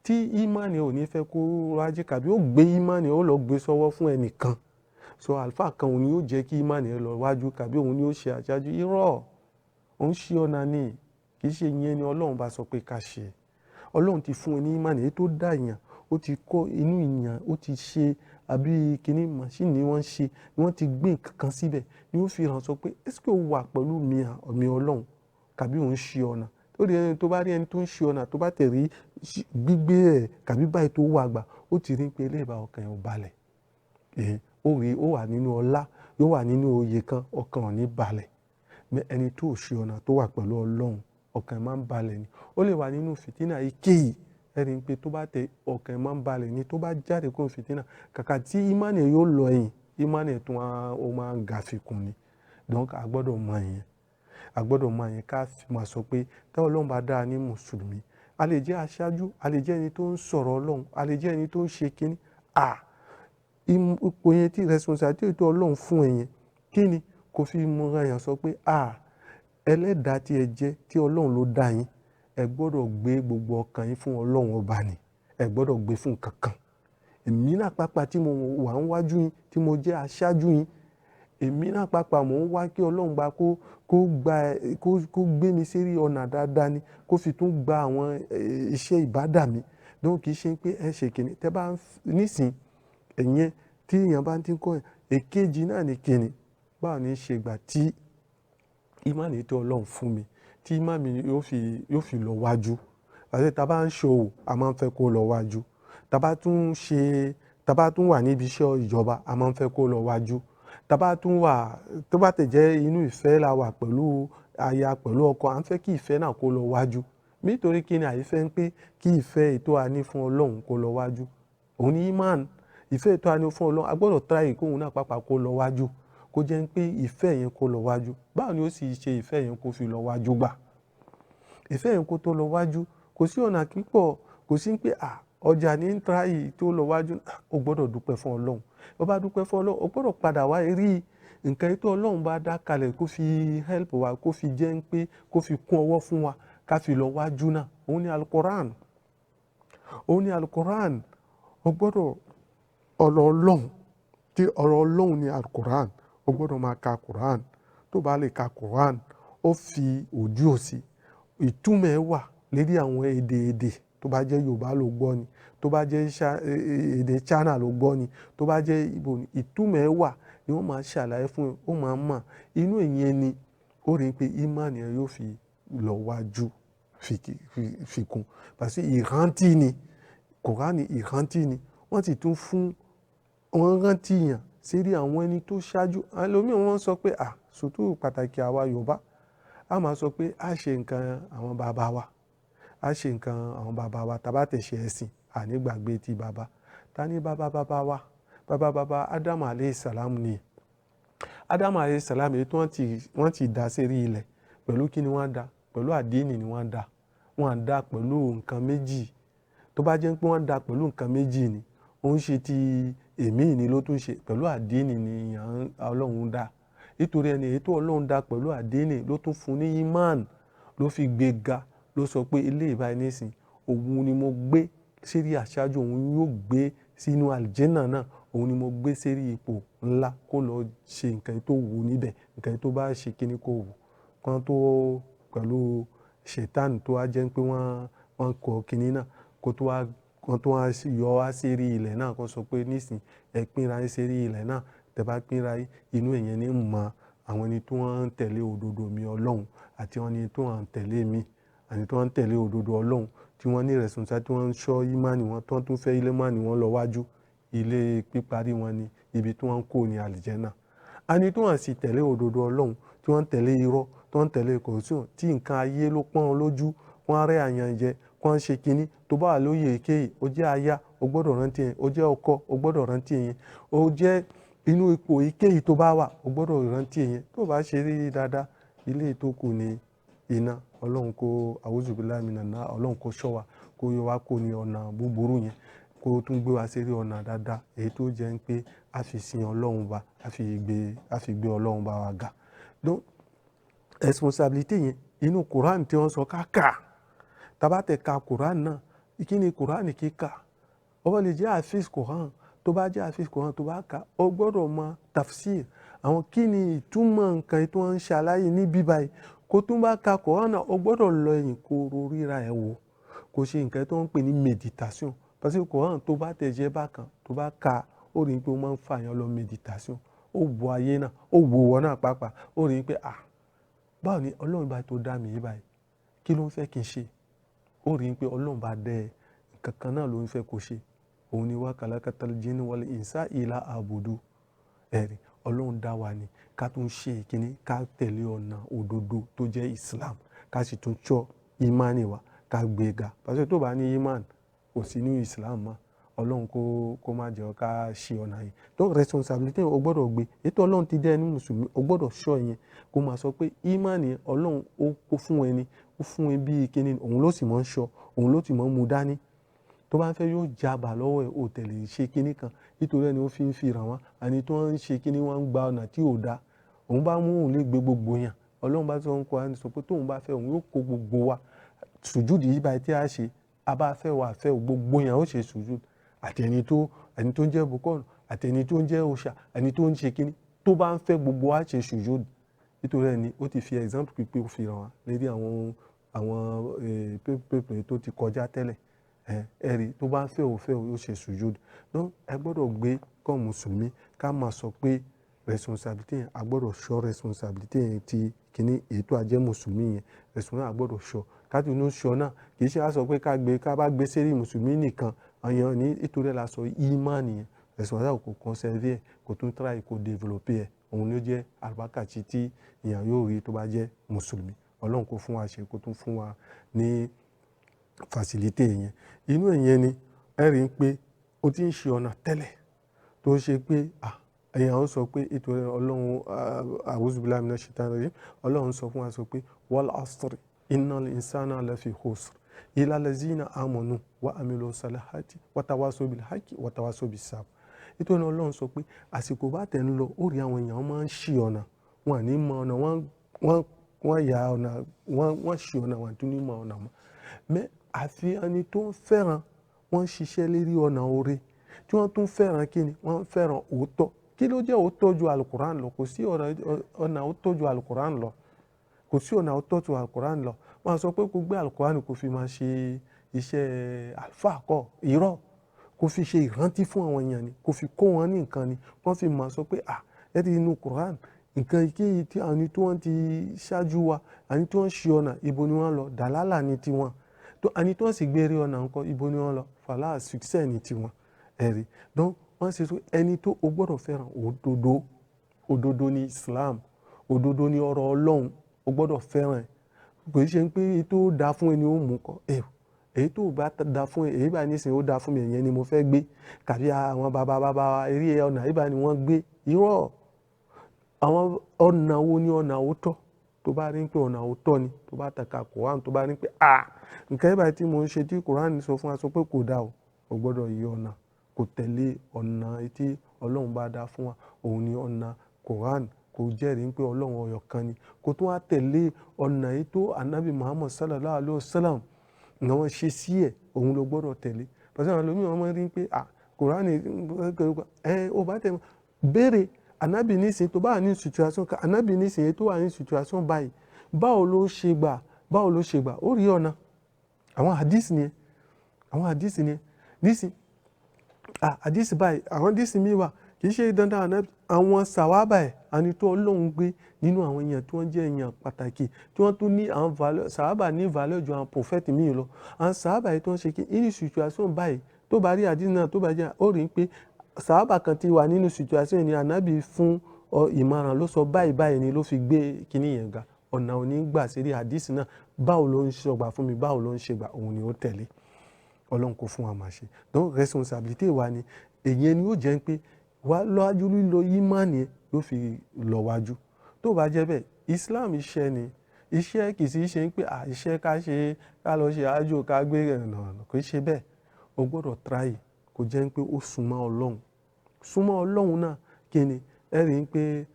tí ìmánì ò ní fẹ́ kó rájẹ́ kàbí ó gbé ìmánì ó lọ gbé sọ́wọ́ fún ẹnìkan so àlùfáà kan òun ni yóò jẹ́ kí ìmánì ẹ lọ wájú kàbí òun ni yóò ṣe àjájú irọ́ òun ṣe ọ̀nà ni kì í ṣe ìyẹn ni ọlọ́run bá sọ pé ká ṣe ọlọ́run ti fún ẹ ní ìmánì èyí tó dá èèyàn ó ti kọ́ inú èèyàn ó ti ṣe àbí kíní machine ni wọ́n ṣe ni wọ́n ti gbé nǹkan kan síbẹ̀ ni ó fi hàn sọ pé est-ce que ó wà pẹ̀lú mi ọlọ́run kàbí òun ṣe ọ̀nà tó bá rí ẹni tó ń ṣe ọ̀nà tó bá tẹ̀ rí gbígbé ẹ̀ kàbí báyìí tó wà gbà ó ti rí pé eléyìí bá ọkàn ẹ̀ ò balẹ̀ ó wà nínú ọlá yóò wà nínú oyè kan ọkàn ò ní balẹ̀ ẹni tó ṣe ọ̀nà tó wà pẹ̀lú ọlọ́run ọkàn ẹ̀ máa ń balẹ̀ ni ó lè wà nínú fìtínà ìkéyìí ẹni pé tó bá tẹ ọkàn ẹ̀ máa ń balẹ̀ ni tó bá jáde kó fìtínà kàkà tí ìmánì ẹ̀ yóò lọ ẹ̀yìn ìmánì ẹ̀ tó máa ń ga fikùn ni donc a gbọ́dọ̀ mọ̀ ìyẹn a gbọ́dọ̀ mọ̀ yẹn ká máa sọ pé tá ọlọ́run bá dáa ní mùsùlùmí a lè jẹ́ aṣáájú a lè jẹ́ ẹni tó ń sọ̀rọ̀ ọlọ́run a lè jẹ́ ẹni tó ń ṣe kínní ipò yẹn tí responsabilité tó ọlọ́run fún ẹ yẹn kí ni kò fi múra yàn sọ pé ẹlẹ́dàá tí ẹ jẹ́ tí ọlọ́run ló dá yín ẹ gbọ́dọ̀ gbé gbogbo ọkàn yín fún ọlọ́run ọba ni ẹ gbọ́dọ̀ gbé fún kankan èmi náà pápá tí mo wà ń wájú yín tí mo jẹ́ aṣáájú yín èmi náà pápá mò ń wá kí ọlọ́run bá kó gbé mi sérí ọ̀nà dáadáa ni kó fi tún gba àwọn iṣẹ́ ìbádà mi donc kì í ṣe pé ẹ ṣe kìíní tẹ́ bá nísìn ẹ̀yẹn tí èèyàn bá ti ń kọ́ ẹ̀ èkejì náà ní kìíní báwo ni ṣe gbà tí ìmánì tó ọlọ́run fún mi tí ìmánì yóò fi lọ wájú àti tá a bá ń ṣòwò a máa ń fẹ́ kó lọ wájú tá a bá tún wà níbi iṣẹ́ ìjọba a máa ń fẹ́ kó lọ wájú tó bá tẹ̀ jẹ́ inú ìfẹ́ la wà pẹ̀lú aya pẹ̀lú ọkọ à ń fẹ́ kí ìfẹ́ náà kó lọ wájú nítorí kí ni àyífẹ́ ń pé kí ìfẹ́ ètò àní fún ọlọ́run kó lọ wájú òun ní imán ìfẹ́ ètò àní fún ọlọ́run a gbọ́dọ̀ tráyè kóhun náà pàpà kó lọ wájú kó jẹ́ pé ìfẹ́ yẹn kó lọ wájú báwo ni ó sì ṣe ìfẹ́ yẹn kó fi lọ wájú gbà ìfẹ́ yẹn kó tó lọ wájú kò sí ọ̀nà pípọ̀ kò sí pé ọjà ní ń tráyè tó lọ wájú ó gbọ́dọ̀ dúpẹ́ fún ọlọ́run ó bá dúpẹ́ fún ọlọ́run ó gbọ́dọ̀ padà wá rí nǹkan tó ọlọ́run bá dá kalẹ̀ kó fi help wa kó fi jẹ́ pé kó fi kún ọwọ́ fún wa ká fi lọ wájú náà òun ni alukoran ó gbọ́dọ̀ ọ̀rọ̀ ọlọ́run tí ọ̀rọ̀ ọlọ́run ni alukoran ó gbọ́dọ̀ máa ka koran tó bá lè ka koran ó fi ojú òsì ìtumọ̀ ẹ̀ wà lérí àwọn èdè tó bá jẹ́ yorùbá ló gbọ́ ni tó bá jẹ́ èdè China ló gbọ́ ni tó bá jẹ́ Ìgbò ni ìtumọ̀ ẹ̀ wà ni wọ́n máa ṣàlàyé fún ẹ ó máa mọ̀ inú ìyẹn ni ó rí pé ìmánì ẹ yóò fi lọ wájú fi kún parce que ìrántí ni Kùránì ìrántí ni wọ́n sì tún fún wọn rántí yàn sírí àwọn ẹni tó ṣáájú ẹlòmíràn wọ́n sọ pé sòtú pàtàkì àwa Yorùbá a máa sọ pé a ṣe nǹkan àwọn bàbá wa tàbá tẹ̀sẹ̀ ẹ̀sìn ànígbàgbé ti bàbá ta ní bàbá wa bàbá Ádámù alayhi salam ni Ádámù alayhi salam èyí tí wọ́n ti dá sérí ilẹ̀ pẹ̀lú kí ni wọ́n dá pẹ̀lú àdínì ni wọ́n dá pẹ̀lú nǹkan méjì tó bá jẹ́ pé wọ́n dá pẹ̀lú nǹkan méjì ni ó ń ṣe ti èmi ni ló tún ṣe pẹ̀lú àdínì ni ọlọ́run dá nítorí ẹni èyí tó ọlọ́run dá pẹ̀lú àdínì ló tún fún ní imán ló fi gbé ga ló sọ pé ilé ìbáyìí nísìn òun ni mo gbé sírí aṣáájú òun yóò gbé sínú àlìjẹ́nà náà òun ni mo gbé sérí ipò ńlá kó lọ ṣe nǹkan tó wù níbẹ̀ nǹkan tó bá ṣe kíní kó wù kan tó pẹ̀lú ṣètàn tó wá jẹ́ pé wọ́n kọ kíní náà kan tó wá yọ wá sérí ilẹ̀ náà kan sọ pé nísìn ẹ pínra yín sérí ilẹ̀ náà tẹ́ bá pínra yín inú ẹ̀yẹn ní mọ àwọn ẹni tó wọ́n ń tẹ̀lé òdodo mi ọlọ́run àti àwọn ẹni tó wọ́n ń tẹ̀lé mi àti tó wọ́n ń tẹ̀lé òdodo ọlọ́run tí wọ́n ní rẹ̀sùnsá tí wọ́n ń ṣọ́ ìmánì wọn tó tún fẹ́ ilé mánì wọn lọ wájú ilé píparí wọn ni ibi tí wọ́n ń kó ní àlìjẹ́nà àní tó wọ́n sì tẹ̀lé òdodo ọlọ́run tí wọ́n ń tẹ̀lé irọ́ tí wọ́n ń tẹ̀lé kòsíọ̀n tí nǹkan ayé ló pọ́n lójú wọ́n rẹ́ àyàn jẹ wọ́n ṣe kínní tó bá wà lóye èkéyìí ó jẹ́ aya ó gbọ́dọ̀ rántí yẹn ó jẹ́ ọkọ ó gbọ́dọ̀ rántí yẹn ó jẹ́ inú ipò èkéyìí tó bá wà ó gbọ́dọ̀ rántí yẹn tó bá ṣe rí dáadáa ilé tó kù ní iná ọlọ́run kó àwùjọbílà mìíràn náà ọlọ́run kó ṣọ́ wa kó yọ wá kó ní ọ̀nà búburú yẹn kó tún gbé wa sí rí ọ̀nà dáadáa èyí tó jẹ́ pé a fi sin ọlọ́run ba a fi gbé ọlọ́run ba wa ga donc responsabilité yẹn inú Quran tí wọ́n sọ ká tabatẹ̀ ka Quran náà kí ni Quran kíkà ó lè jẹ́ àfíìs Quran tó bá jẹ́ àfíìs Quran tó bá kà ó gbọ́dọ̀ mọ tafsir àwọn kí ni ìtumọ̀ nǹkan tó ń ṣàlàyé ní bíbáyìí kó tún bá ka Quran náà ó gbọ́dọ̀ lọ ẹ̀yìn kó ríra ẹ̀ wò kó ṣe nǹkan tó ń pè ní meditation parce que Quran tó bá tẹ̀ jẹ́ bákan tó bá ka ó rí pé ó máa ń fà yàn lọ meditation ó wo ayé náà ó wo wọ́n náà pàápàá ó rí pé báwo ni ọlọ́run bá tó dá mi yìí báyìí kí ló ń fẹ́ kí n ṣe ó rí pé ọlọ́run bá dẹ nǹkan kan náà ló ń fẹ́ kó ṣe òun ni wá khalaqatal jinna wal insa illa a'budu ẹ̀rí ọlọ́run dá wa ni ká tún ṣe ìkíní ká tẹ̀lé ọ̀nà òdodo tó jẹ́ Islam ká sì tún ṣọ́ ìmánì wa ká gbé ga pàṣẹ tó bá ní ìmánì kò sí ní Islam mọ́ ọlọ́run kó má jẹ́ ká ṣe ọ̀nà yìí donc responsabilité o gbọ́dọ̀ gbé ètò ọlọ́run ti dẹ́ ní mùsùlùmí o gbọ́dọ̀ ṣọ́ yẹn kó máa sọ pé ìmánì ọlọ́run ó fún ẹni ó fún ẹ bí kíní òun ló sì mọ́ ń ṣọ́ òun ló sì mọ́ ń mú dání tó bá ń fẹ́ yóò jábà lọ́wọ́ ẹ̀ ò tẹ̀lé ṣe kíní kan nítorí ẹni ó fi ń fi ràn wọ́n àní tó ń ṣe kíní wọ́n ń gba ọ̀nà tí ò dá òun bá mú òun lè gbé gbogbo yàn ọlọ́run bá tó ń kọ́ ẹni sọ pé tóun bá fẹ́ òun yóò kó gbogbo wa sùjúdì yìí báyìí tí a ṣe a bá fẹ́ wà fẹ́ gbogbo yàn ó ṣe sùjúdì àti ẹni tó ń jẹ́ bukọ́ọ̀nù àti ẹni tó ń jẹ́ òòṣà ẹni tó ń ṣe kíní tó bá ń fẹ́ gbogbo wa ṣe sùjúdì nítorí ẹni ó ti fi example pípé fi ràn wá lérí àwọn pépè tó ti kọjá tẹ́lẹ̀ ẹ̀rí tó bá ń fẹ́ ó ṣe sùjúdì donc ẹ gbọ́dọ̀ gbé kọ́ mùsùlùmí ká máa sọ pé responsabilité yẹn a gbọ́dọ̀ ṣọ́ responsabilité yẹn ti kíní ètò ajẹ́ mùsùlùmí yẹn responsabilité a gbọ́dọ̀ ṣọ́ kájú inú ṣọ́ náà kì í ṣe á sọ pé ká bá gbé sérí mùsùlùmí nìkan àyàn ní ìtòrí ẹ̀ la sọ ìmánì yẹn responsabilité kò conserver ẹ̀ kò tún try kò développer ẹ̀ òun ló jẹ́ àlùbákàtì tí èèyàn yóò rí tó bá jẹ́ mùsùlùmí ọlọ́run kò fún wa ṣe kó tún fún wa ní facilité yẹn inú ẹ̀yẹn ni ẹ rí i pé ó ti ń ṣe ọ̀nà tẹ́lẹ̀ tó ṣe pé èèyàn ó sọ pé ìtòrí ọlọ́run a'udhu billahi minash shaitanir rajim ọlọ́run sọ fún wa sọ pé wal asri innal insana lafi khusr illa allazina amanu wa amilu salihati watawasaw bil haqqi watawasaw bis sabr nítorí ọlọ́run sọ pé àsìkò bá tẹ̀ ń lọ ó rí àwọn èèyàn máa ń ṣì ọ̀nà wọn ní mọ ọ̀nà wọ́n ya ọ̀nà wọ́n ṣì ọ̀nà wọn tún ní mọ ọ̀nà mọ́ mẹ́ àfi ẹni tó ń fẹ́ràn wọ́n ń ṣiṣẹ́ lérí ọ̀nà oore tí wọ́n tún fẹ́ràn kí ni wọ́n fẹ́ràn òótọ́ kí ló jẹ́ òótọ́ ju alukuran lọ kò sí ọ̀nà òótọ́ ju alukuran lọ kò sí ọ̀nà òótọ́ ju alukuran lọ wọ́n sọ pé kó gbé alukuran kó fi máa ṣe iṣẹ́ àlùfáà kọ́ irọ́ kó fi ṣe ìrántí fún àwọn èèyàn ni kó fi kó wọn ní nǹkan ni wọ́n fi máa sọ pé ẹ ti inú Quran nǹkan ìkéyìí tí àwọn tí wọ́n ti ṣáájú wa àní tí wọ́n ṣe ọ̀nà ibo ni wọ́n lọ dàlálà ní tiwọn tó àní tí wọ́n sì gbére ọ̀nà nǹkan ibo ni wọ́n lọ fàlà success ní tiwọn ẹ̀rí donc wọ́n ṣe sọ ẹni tó o gbọ́dọ̀ fẹ́ràn òdodo ní Islam òdodo ní ọ̀rọ̀ Ọlọ́run o gbọ́dọ̀ fẹ́ràn ẹ̀ kò ṣe pé èyí tó dáa fún ẹni ó mú kọ́ èyí tó bá dáa fún èyí bá nísìnyí ó dáa fún mi ìyẹn ni mo fẹ́ gbé kàbí àwọn bàbá eré ọ̀nà yìí bá ni wọ́n gbé irọ́ àwọn ọ̀nà wo ni ọ̀nà òótọ́ tó bá rí pé ọ̀nà òótọ́ ni tó bá tàka Quran tó bá rí pé nǹkan yìí báyìí tí mo ń ṣe tí Quran sọ fún wa sọ pé kò dáa o gbọ́dọ̀ yí ọ̀nà kó tẹ̀lé ọ̀nà tí ọlọ́run bá dá fún wa, òun ni ọ̀nà Quran, kó jẹ́rìí pé ọlọ́run ọ̀yọ̀ kan ni, kó tún wá tẹ̀lé ọ̀nà yìí tó anabi Muhammad sallallahu alayhi wa sallam àwọn ṣe sí ẹ̀, òun ló gbọ́dọ̀ tẹ̀lé. Pàṣẹ àwọn olómi wọn máa rí pé Quran ó bá tẹ̀ béèrè anabi nísìnyí tó bá ní situation kan, anabi nísìnyí tó wà ní situation báyìí báwo ló ṣe gbà ó rí ọ̀nà. Àwọn hadith ni nísìn hadith báyìí àwọn hadith mi wà kì í ṣe dandan anabi àwọn sàwábà ẹ̀ àni tó ọlọ́run gbé nínú àwọn èèyàn tí wọ́n jẹ́ èèyàn pàtàkì tí wọ́n tún ní àwọn valeur sàwábà ní valeur ju àwọn prophet mi lọ. Àwọn sàwábà yìí tó ń ṣe kí ní situation báyìí tó bá rí hadith náà tó bá jẹ́ ó rí pé sàwábà kan ti wà nínú situation ni anabi fún ìmọ̀ràn ló sọ báyìí ni ló fi gbé kíní yẹn ga. Ọ̀nà òní gbà sí rí hadith náà báwo ló ń ṣọgbà fún mi báwo ló ń ṣe gbà òun ni ó tẹ̀lé. Ọlọ́run kò fún wa máa ṣe. Donc responsabilité wa ni èyí ni ó jẹ́ pé wá lọ́wájú lílo ìmánì yóò fi lọ wájú. Tó bá jẹ́ bẹ́ẹ̀ Islam iṣẹ́ ni iṣẹ́ kì í ṣe pé iṣẹ́ ká lọ ṣe àjò ká gbé ọ̀nà kò ṣe bẹ́ẹ̀. O gbọ́dọ̀ try kó jẹ́ pé ó súnmọ́ Ọlọ́run náà kí ni ẹ rí pé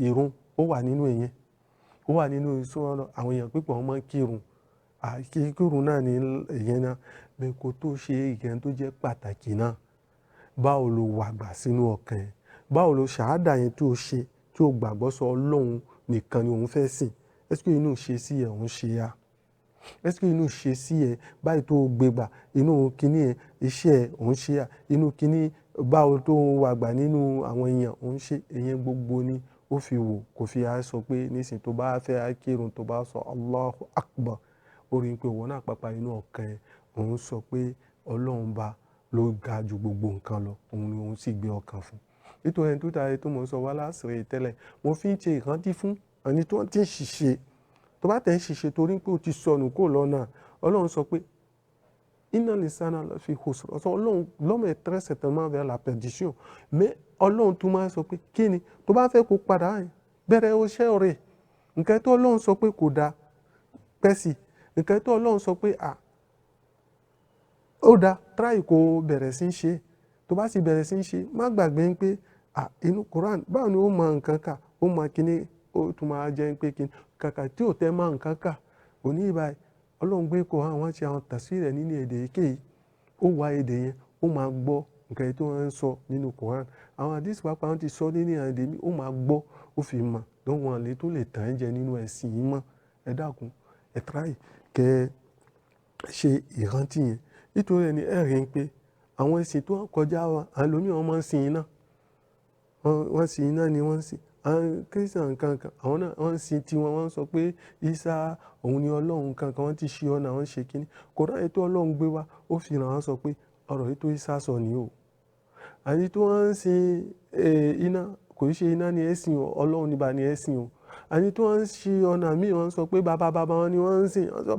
ìrun ó wà nínú èyẹn ó wà nínú ìṣúná àwọn èèyàn pípọ̀ wọn máa ń kírun kírun náà ní ìyẹn náà bẹ́ẹ̀ kó tó ṣe ìyẹn tó jẹ́ pàtàkì náà báwo lo wà gbà sínú ọkàn ẹ̀ báwo lo ṣàhádà yẹn tó ṣe tí ó gbàgbọ́ sọ Ọlọ́run nìkan ni òun fẹ́ sìn ẹ́sìkò inú ṣe sí ẹ̀ òun ṣe ya ẹ́sìkò inú ṣe sí ẹ̀ báyìí tó gbégbà inú kíní ẹ̀ iṣẹ́ ẹ̀ òun ṣe ya inú kíní báwo tó wà gbà nínú àwọn èèyàn òun ṣe èyẹn gbogbo ni ó fi wò kò fi sọ pé nísìn tó bá fẹ́ kírun tó bá sọ Allahu Akbar ó rí pé òun náà pàpà inú ọkàn ẹ̀ òun sọ pé Ọlọ́run bá ló ga ju gbogbo nǹkan lọ òun ni òun sì gbé ọkàn fún. Nítorí ẹni tó tààrí tó mọ̀ sọ wá lásìrè tẹ́lẹ̀ mo fi ń ṣe ìrántí fún ẹni tó ti ń ṣiṣẹ́ tó bá tẹ̀ ń ṣiṣẹ́ torí pé ó ti sọnù kó lọ́nà Ọlọ́run sọ pé inna lisana lafi khusr Ọlọ́run l'homme est très certainement vers la perdition mais Ọlọ́run tún máa sọ pé kí ni tó bá fẹ́ kó padà bẹ̀rẹ̀ oṣẹ́ rẹ̀ nǹkan tó Ọlọ́run sọ pé kò dáa pẹ́sì nǹkan tó Ọlọ́run sọ pé ó dáa try kó bẹ̀rẹ̀ sí ń ṣe tó bá sì bẹ̀rẹ̀ sí ń ṣe má gbàgbé pé inú Quran báwo ni ó mọ nǹkan kà ó mọ kíní ó tún máa jẹ́ pé kíní kàkà tí ò tẹ́ mọ nǹkan kà òní ìbáyìí Ọlọ́run gbé kó àwọn ṣe àwọn tafsir rẹ̀ nínú èdè èkéyìí ó wá èdè yẹn ó máa gbọ́ nǹkan tó ń sọ nínú Quran àwọn àdìsí pàápàá wọn ti sọ nínú èdè mi ó máa gbọ́ ó fi mọ̀ lọ́wọ́ wọn lè tó lè tàn án jẹ nínú ẹ̀sìn yìí mọ́ ẹ dákun ẹ try kẹ́ ṣe ìrántí yẹn nítorí ẹni ẹ rí pé àwọn ẹ̀sìn tó kọjá wa àwọn ẹlòmíràn máa ń sin iná wọ́n sin iná ni wọ́n ń sìn àwọn Christian kankan àwọn náà wọ́n ń sin tiwọn wọ́n sọ pé Isa òun ni Ọlọ́run kankan wọ́n ti ṣe ọ̀nà wọ́n ṣe kíní Kòrán ètò Ọlọ́run gbé wá ó fi hàn wọ́n sọ pé ọ̀rọ̀ ètò Isa sọ ni o àti tí wọ́n ń sin iná kò ṣe iná ni ẹ̀sìn Ọlọ́run níbà ni ẹ̀sìn o àti tí wọ́n ń ṣe ọ̀nà míì wọ́n sọ pé bàbá wọn ni wọ́n ń sìn wọ́n sọ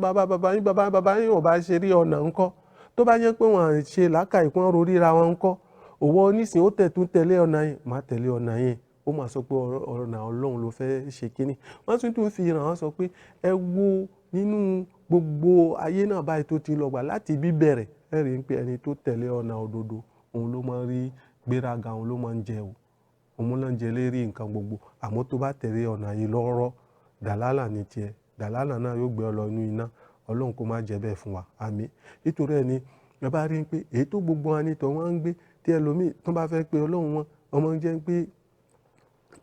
bàbá yín ò bá ṣe rí ọ̀nà ńkọ́ tó bá jẹ́ pé wọ́n ṣe làákàyè pọ́n roríra wọn ńkọ́ òwò onísìn ó tẹ̀lé ọ̀nà yẹn má tẹ̀lé ọ̀nà yẹn ó máa sọ pé ọ̀nà Ọlọ́run ló fẹ́ ṣe kíní wọ́n tún fi hàn wọ́n sọ pé ẹ wo nínú gbogbo ayé náà báyìí tó ti lọ gbà láti bíbẹ̀rẹ̀ ẹ rí pé ẹni tó tẹ̀lé ọ̀nà òdodo òun ló máa ń rí gbéraga òun ló máa ń jẹ òun ló ń jẹ lérí nǹkan gbogbo àmọ́ tó bá tẹ̀lé ọ̀nà yìí lọ́rọ́ dàlálà ní tiẹ̀ dàlálà náà yóò gbé ọ lọ inú iná Ọlọ́run kó má jẹ́ bẹ́ẹ̀ fún wa àmín. Nítorí ẹni ẹ bá rí pé èyí tó gbogbo wa nítọ̀ wọ́n ń gbé tí ẹlòmíì tó bá fẹ́ pé Ọlọ́run wọn ọmọ ń jẹ́ pé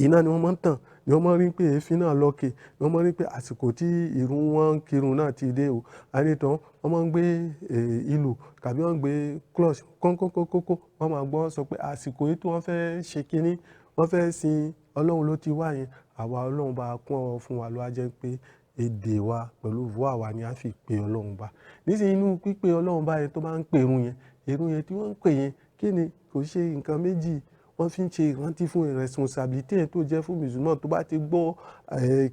iná ni wọ́n máa ń tàn ni wọ́n máa ń rí pé èéfín náà lọ́kè ni wọ́n máa ń rí pé àsìkò tí ìrun wọn kírun náà ti dé o ànítàn wọ́n máa ń gbé ìlù tàbí wọ́n ń gbé clutch kónkónkónkónkó wọ́n máa gbọ́ sọ pé àsìkò yìí tí wọ́n fẹ́ ṣe kínní wọ́n fẹ́ sin Ọlọ́run ló ti wá yẹn àwa Ọlọ́run bá kún ọ fún wa ló wá jẹ́ pé èdè wa pẹ̀lú ìwọ àwa ni a fi pe Ọlọ́run bá nísìnyí inú pípe Ọlọ́run bá yẹn tó bá ń pe irun yẹn tí wọ́n ń pè yẹn kí ni kò ṣe nǹkan méjì wọ́n fi ń ṣe ìrántí fún responsabilité yẹn tó jẹ́ fún musulman tó bá ti gbọ́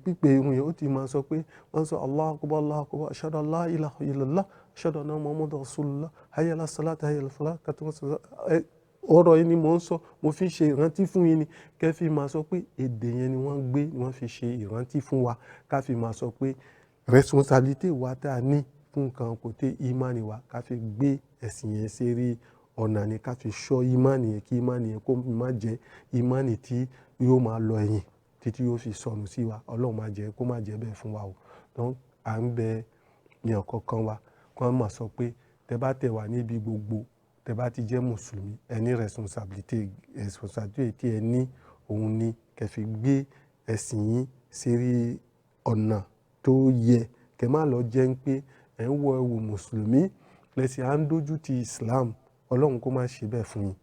pípe irun yẹn ó ti máa sọ pé wọ́n sọ Allahu Akbar ashhadu an la ilaha illallah ashhadu anna Muhammadan rasulullah hayya ala salat hayya ala falah ọ̀rọ̀ yìí ni mò ń sọ mo fi ṣe ìrántí fún yín ni kẹ́ fi máa sọ pé èdè yẹn ni wọ́n gbé ni wọ́n fi ṣe ìrántí fún wa ká fi máa sọ pé responsabilité wa tá a ní fún nǹkan kò tẹ́ ìmánì wa ká fi gbé ẹ̀sìn yẹn sérí ọ̀nà ni ká fi ṣọ́ ìmánì yẹn kí ìmánì yẹn kó má jẹ́ ìmánì tí yóò máa lọ ẹ̀yìn títí yóò fi sọnù sí wa. Ọlọ́run má jẹ́ kó má jẹ́ bẹ́ẹ̀ fún wa o. Donc à ń bẹ èèyàn kọ̀ọ̀kan wa kí wọ́n máa sọ pé tẹ bá tẹ̀ wá níbi gbogbo, tẹ bá ti jẹ́ mùsùlùmí, ẹ ní responsabilité tí ẹ ní òun ni kẹ́ fi gbé ẹ̀sìn yín sérí ọ̀nà tó yẹ. Kẹ́ má lọ jẹ́ pé ẹ̀ ń wọ ẹ̀wù mùsùlùmí lẹ́sìn à ń dójú ti Islam. Ọlọ́run kó má ṣe bẹ́ẹ̀ fún yín.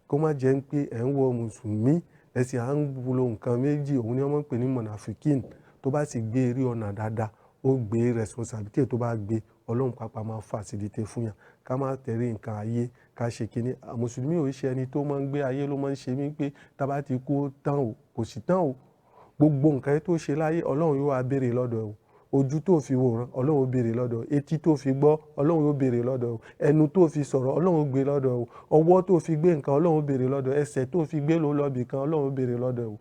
Kó má jẹ́ pé ẹ̀ ń wọ mùsùlùmí lẹ́sìn à ń lo nǹkan méjì, òun ni wọ́n máa ń pè ní monafikin. Tó bá sì gbé eré ọ̀nà dáadáa, ó gbé responsabilité tó bá gbé, Ọlọ́run pàápàá máa facilité fún yàn. Ká má tẹ̀lé nǹkan ayé, ká ṣe kíní. Mùsùlùmí ò ṣe ẹni tó máa ń gbé ayé ló máa ń ṣe mí pé tá bá ti kú tán o, kò sì tán o. Gbogbo nǹkan tó ṣe láyé Ọlọ́run yóò wá béèrè lọ́dọ̀ o. Ojú tó fi wòran Ọlọ́run ó béèrè lọ́dọ̀ o. Etí tó fi gbọ́ Ọlọ́run ó béèrè lọ́dọ̀ o. Ẹnu tó fi sọ̀rọ̀ Ọlọ́run ó gbé lọ́dọ̀ o. Ọwọ́ tó fi gbé nǹkan Ọlọ́run ó béèrè lọ́dọ̀ o. Ẹsẹ̀ tó fi gbé ló lọ́bì kan Ọlọ́run ó béèrè lọ́dọ̀ o.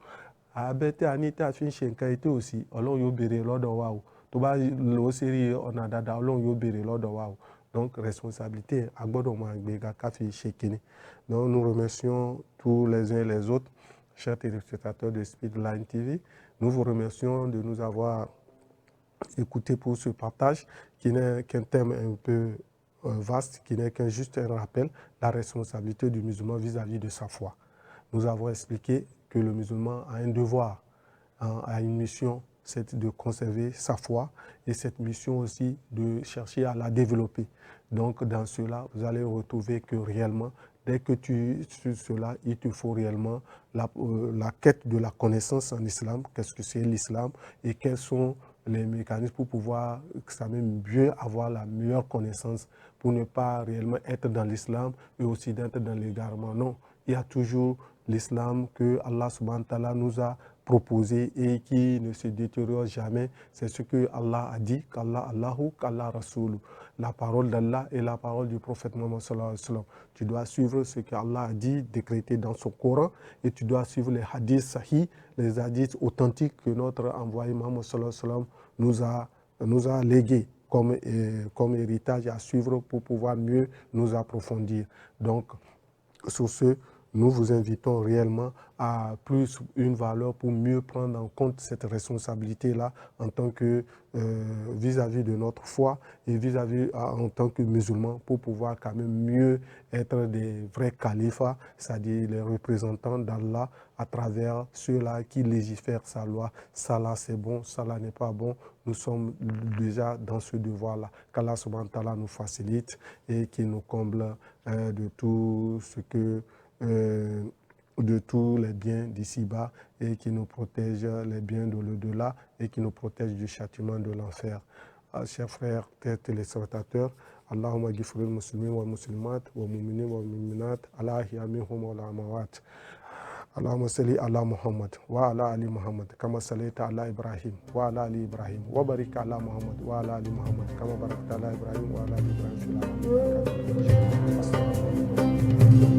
Abẹ́ tí a ní tí a fi ń ṣe nǹkan ètò òsì Ọlọ́run yóò béèrè lọ́dọ̀ wa o. Tó bá lò ó sérí ọ̀nà dáadáa Ọlọ́run yóò béèrè lọ́dọ̀ wa o. Donc responsabilité a gbọ́dọ̀ máa gbé ga ká fi ṣe kíní. Donc nous remercions tous les uns et les autres, chers téléspectateurs de Speedline TV. Nous vous remercions de nous avoir écoutés pour ce partage qui n'est qu'un thème un peu vaste, qui n'est qu'un juste un rappel, la responsabilité du musulman vis-à-vis de sa foi. Nous avons expliqué que le musulman a un devoir, a une mission, c'est de conserver sa foi et cette mission aussi de chercher à la développer. Donc dans cela, vous allez retrouver que réellement, dès que tu suis cela, il te faut réellement la quête de la connaissance en islam, qu'est-ce que c'est l'islam et quels sont les mécanismes pour pouvoir mieux avoir la meilleure connaissance pour ne pas réellement être dans l'islam et aussi d'être dans l'égarement. Non, il y a toujours l'islam que Allah subhanahu wa ta'ala nous a proposé et qui ne se détériore jamais. C'est ce que Allah a dit, qu'Allah Rasoul. La parole d'Allah et la parole du prophète Mohammed sallallahu alayhi wa sallam. Tu dois suivre ce qu'Allah a dit, décrété dans son Coran, et tu dois suivre les hadiths sahih, les hadiths authentiques que notre envoyé Mohammed sallallahu alayhi wa sallam nous a légués comme héritage à suivre pour pouvoir mieux nous approfondir. Donc, sur ce, nous vous invitons réellement à plus une valeur pour mieux prendre en compte cette responsabilité-là en tant que vis-à-vis de notre foi et vis-à-vis en tant que musulmans pour pouvoir quand même mieux être des vrais califats, c'est-à-dire les représentants d'Allah à travers ceux-là qui légifèrent sa loi. Ça là c'est bon, ça là n'est pas bon. Nous sommes déjà dans ce devoir-là. Qu'Allah subhanahu wa ta'ala nous facilite et qu'il nous comble de tout ce que de tous les biens d'ici-bas et qui nous protège les biens de l'au-delà et qui nous protège du châtiment de l'enfer. Chers frères, téléspectateurs, Allahumma ghfir lil muslimin wal muslimat wal mu'minin wal mu'minat ala ahya minhum wal amwat. Allahumma salli ala Muhammad wa ala ali Muhammad kama sallaita ala Ibrahim wa ala ali Ibrahim wa barik ala Muhammad wa ala ali Muhammad kama barakta ala Ibrahim wa ala ali Ibrahim fil alamin.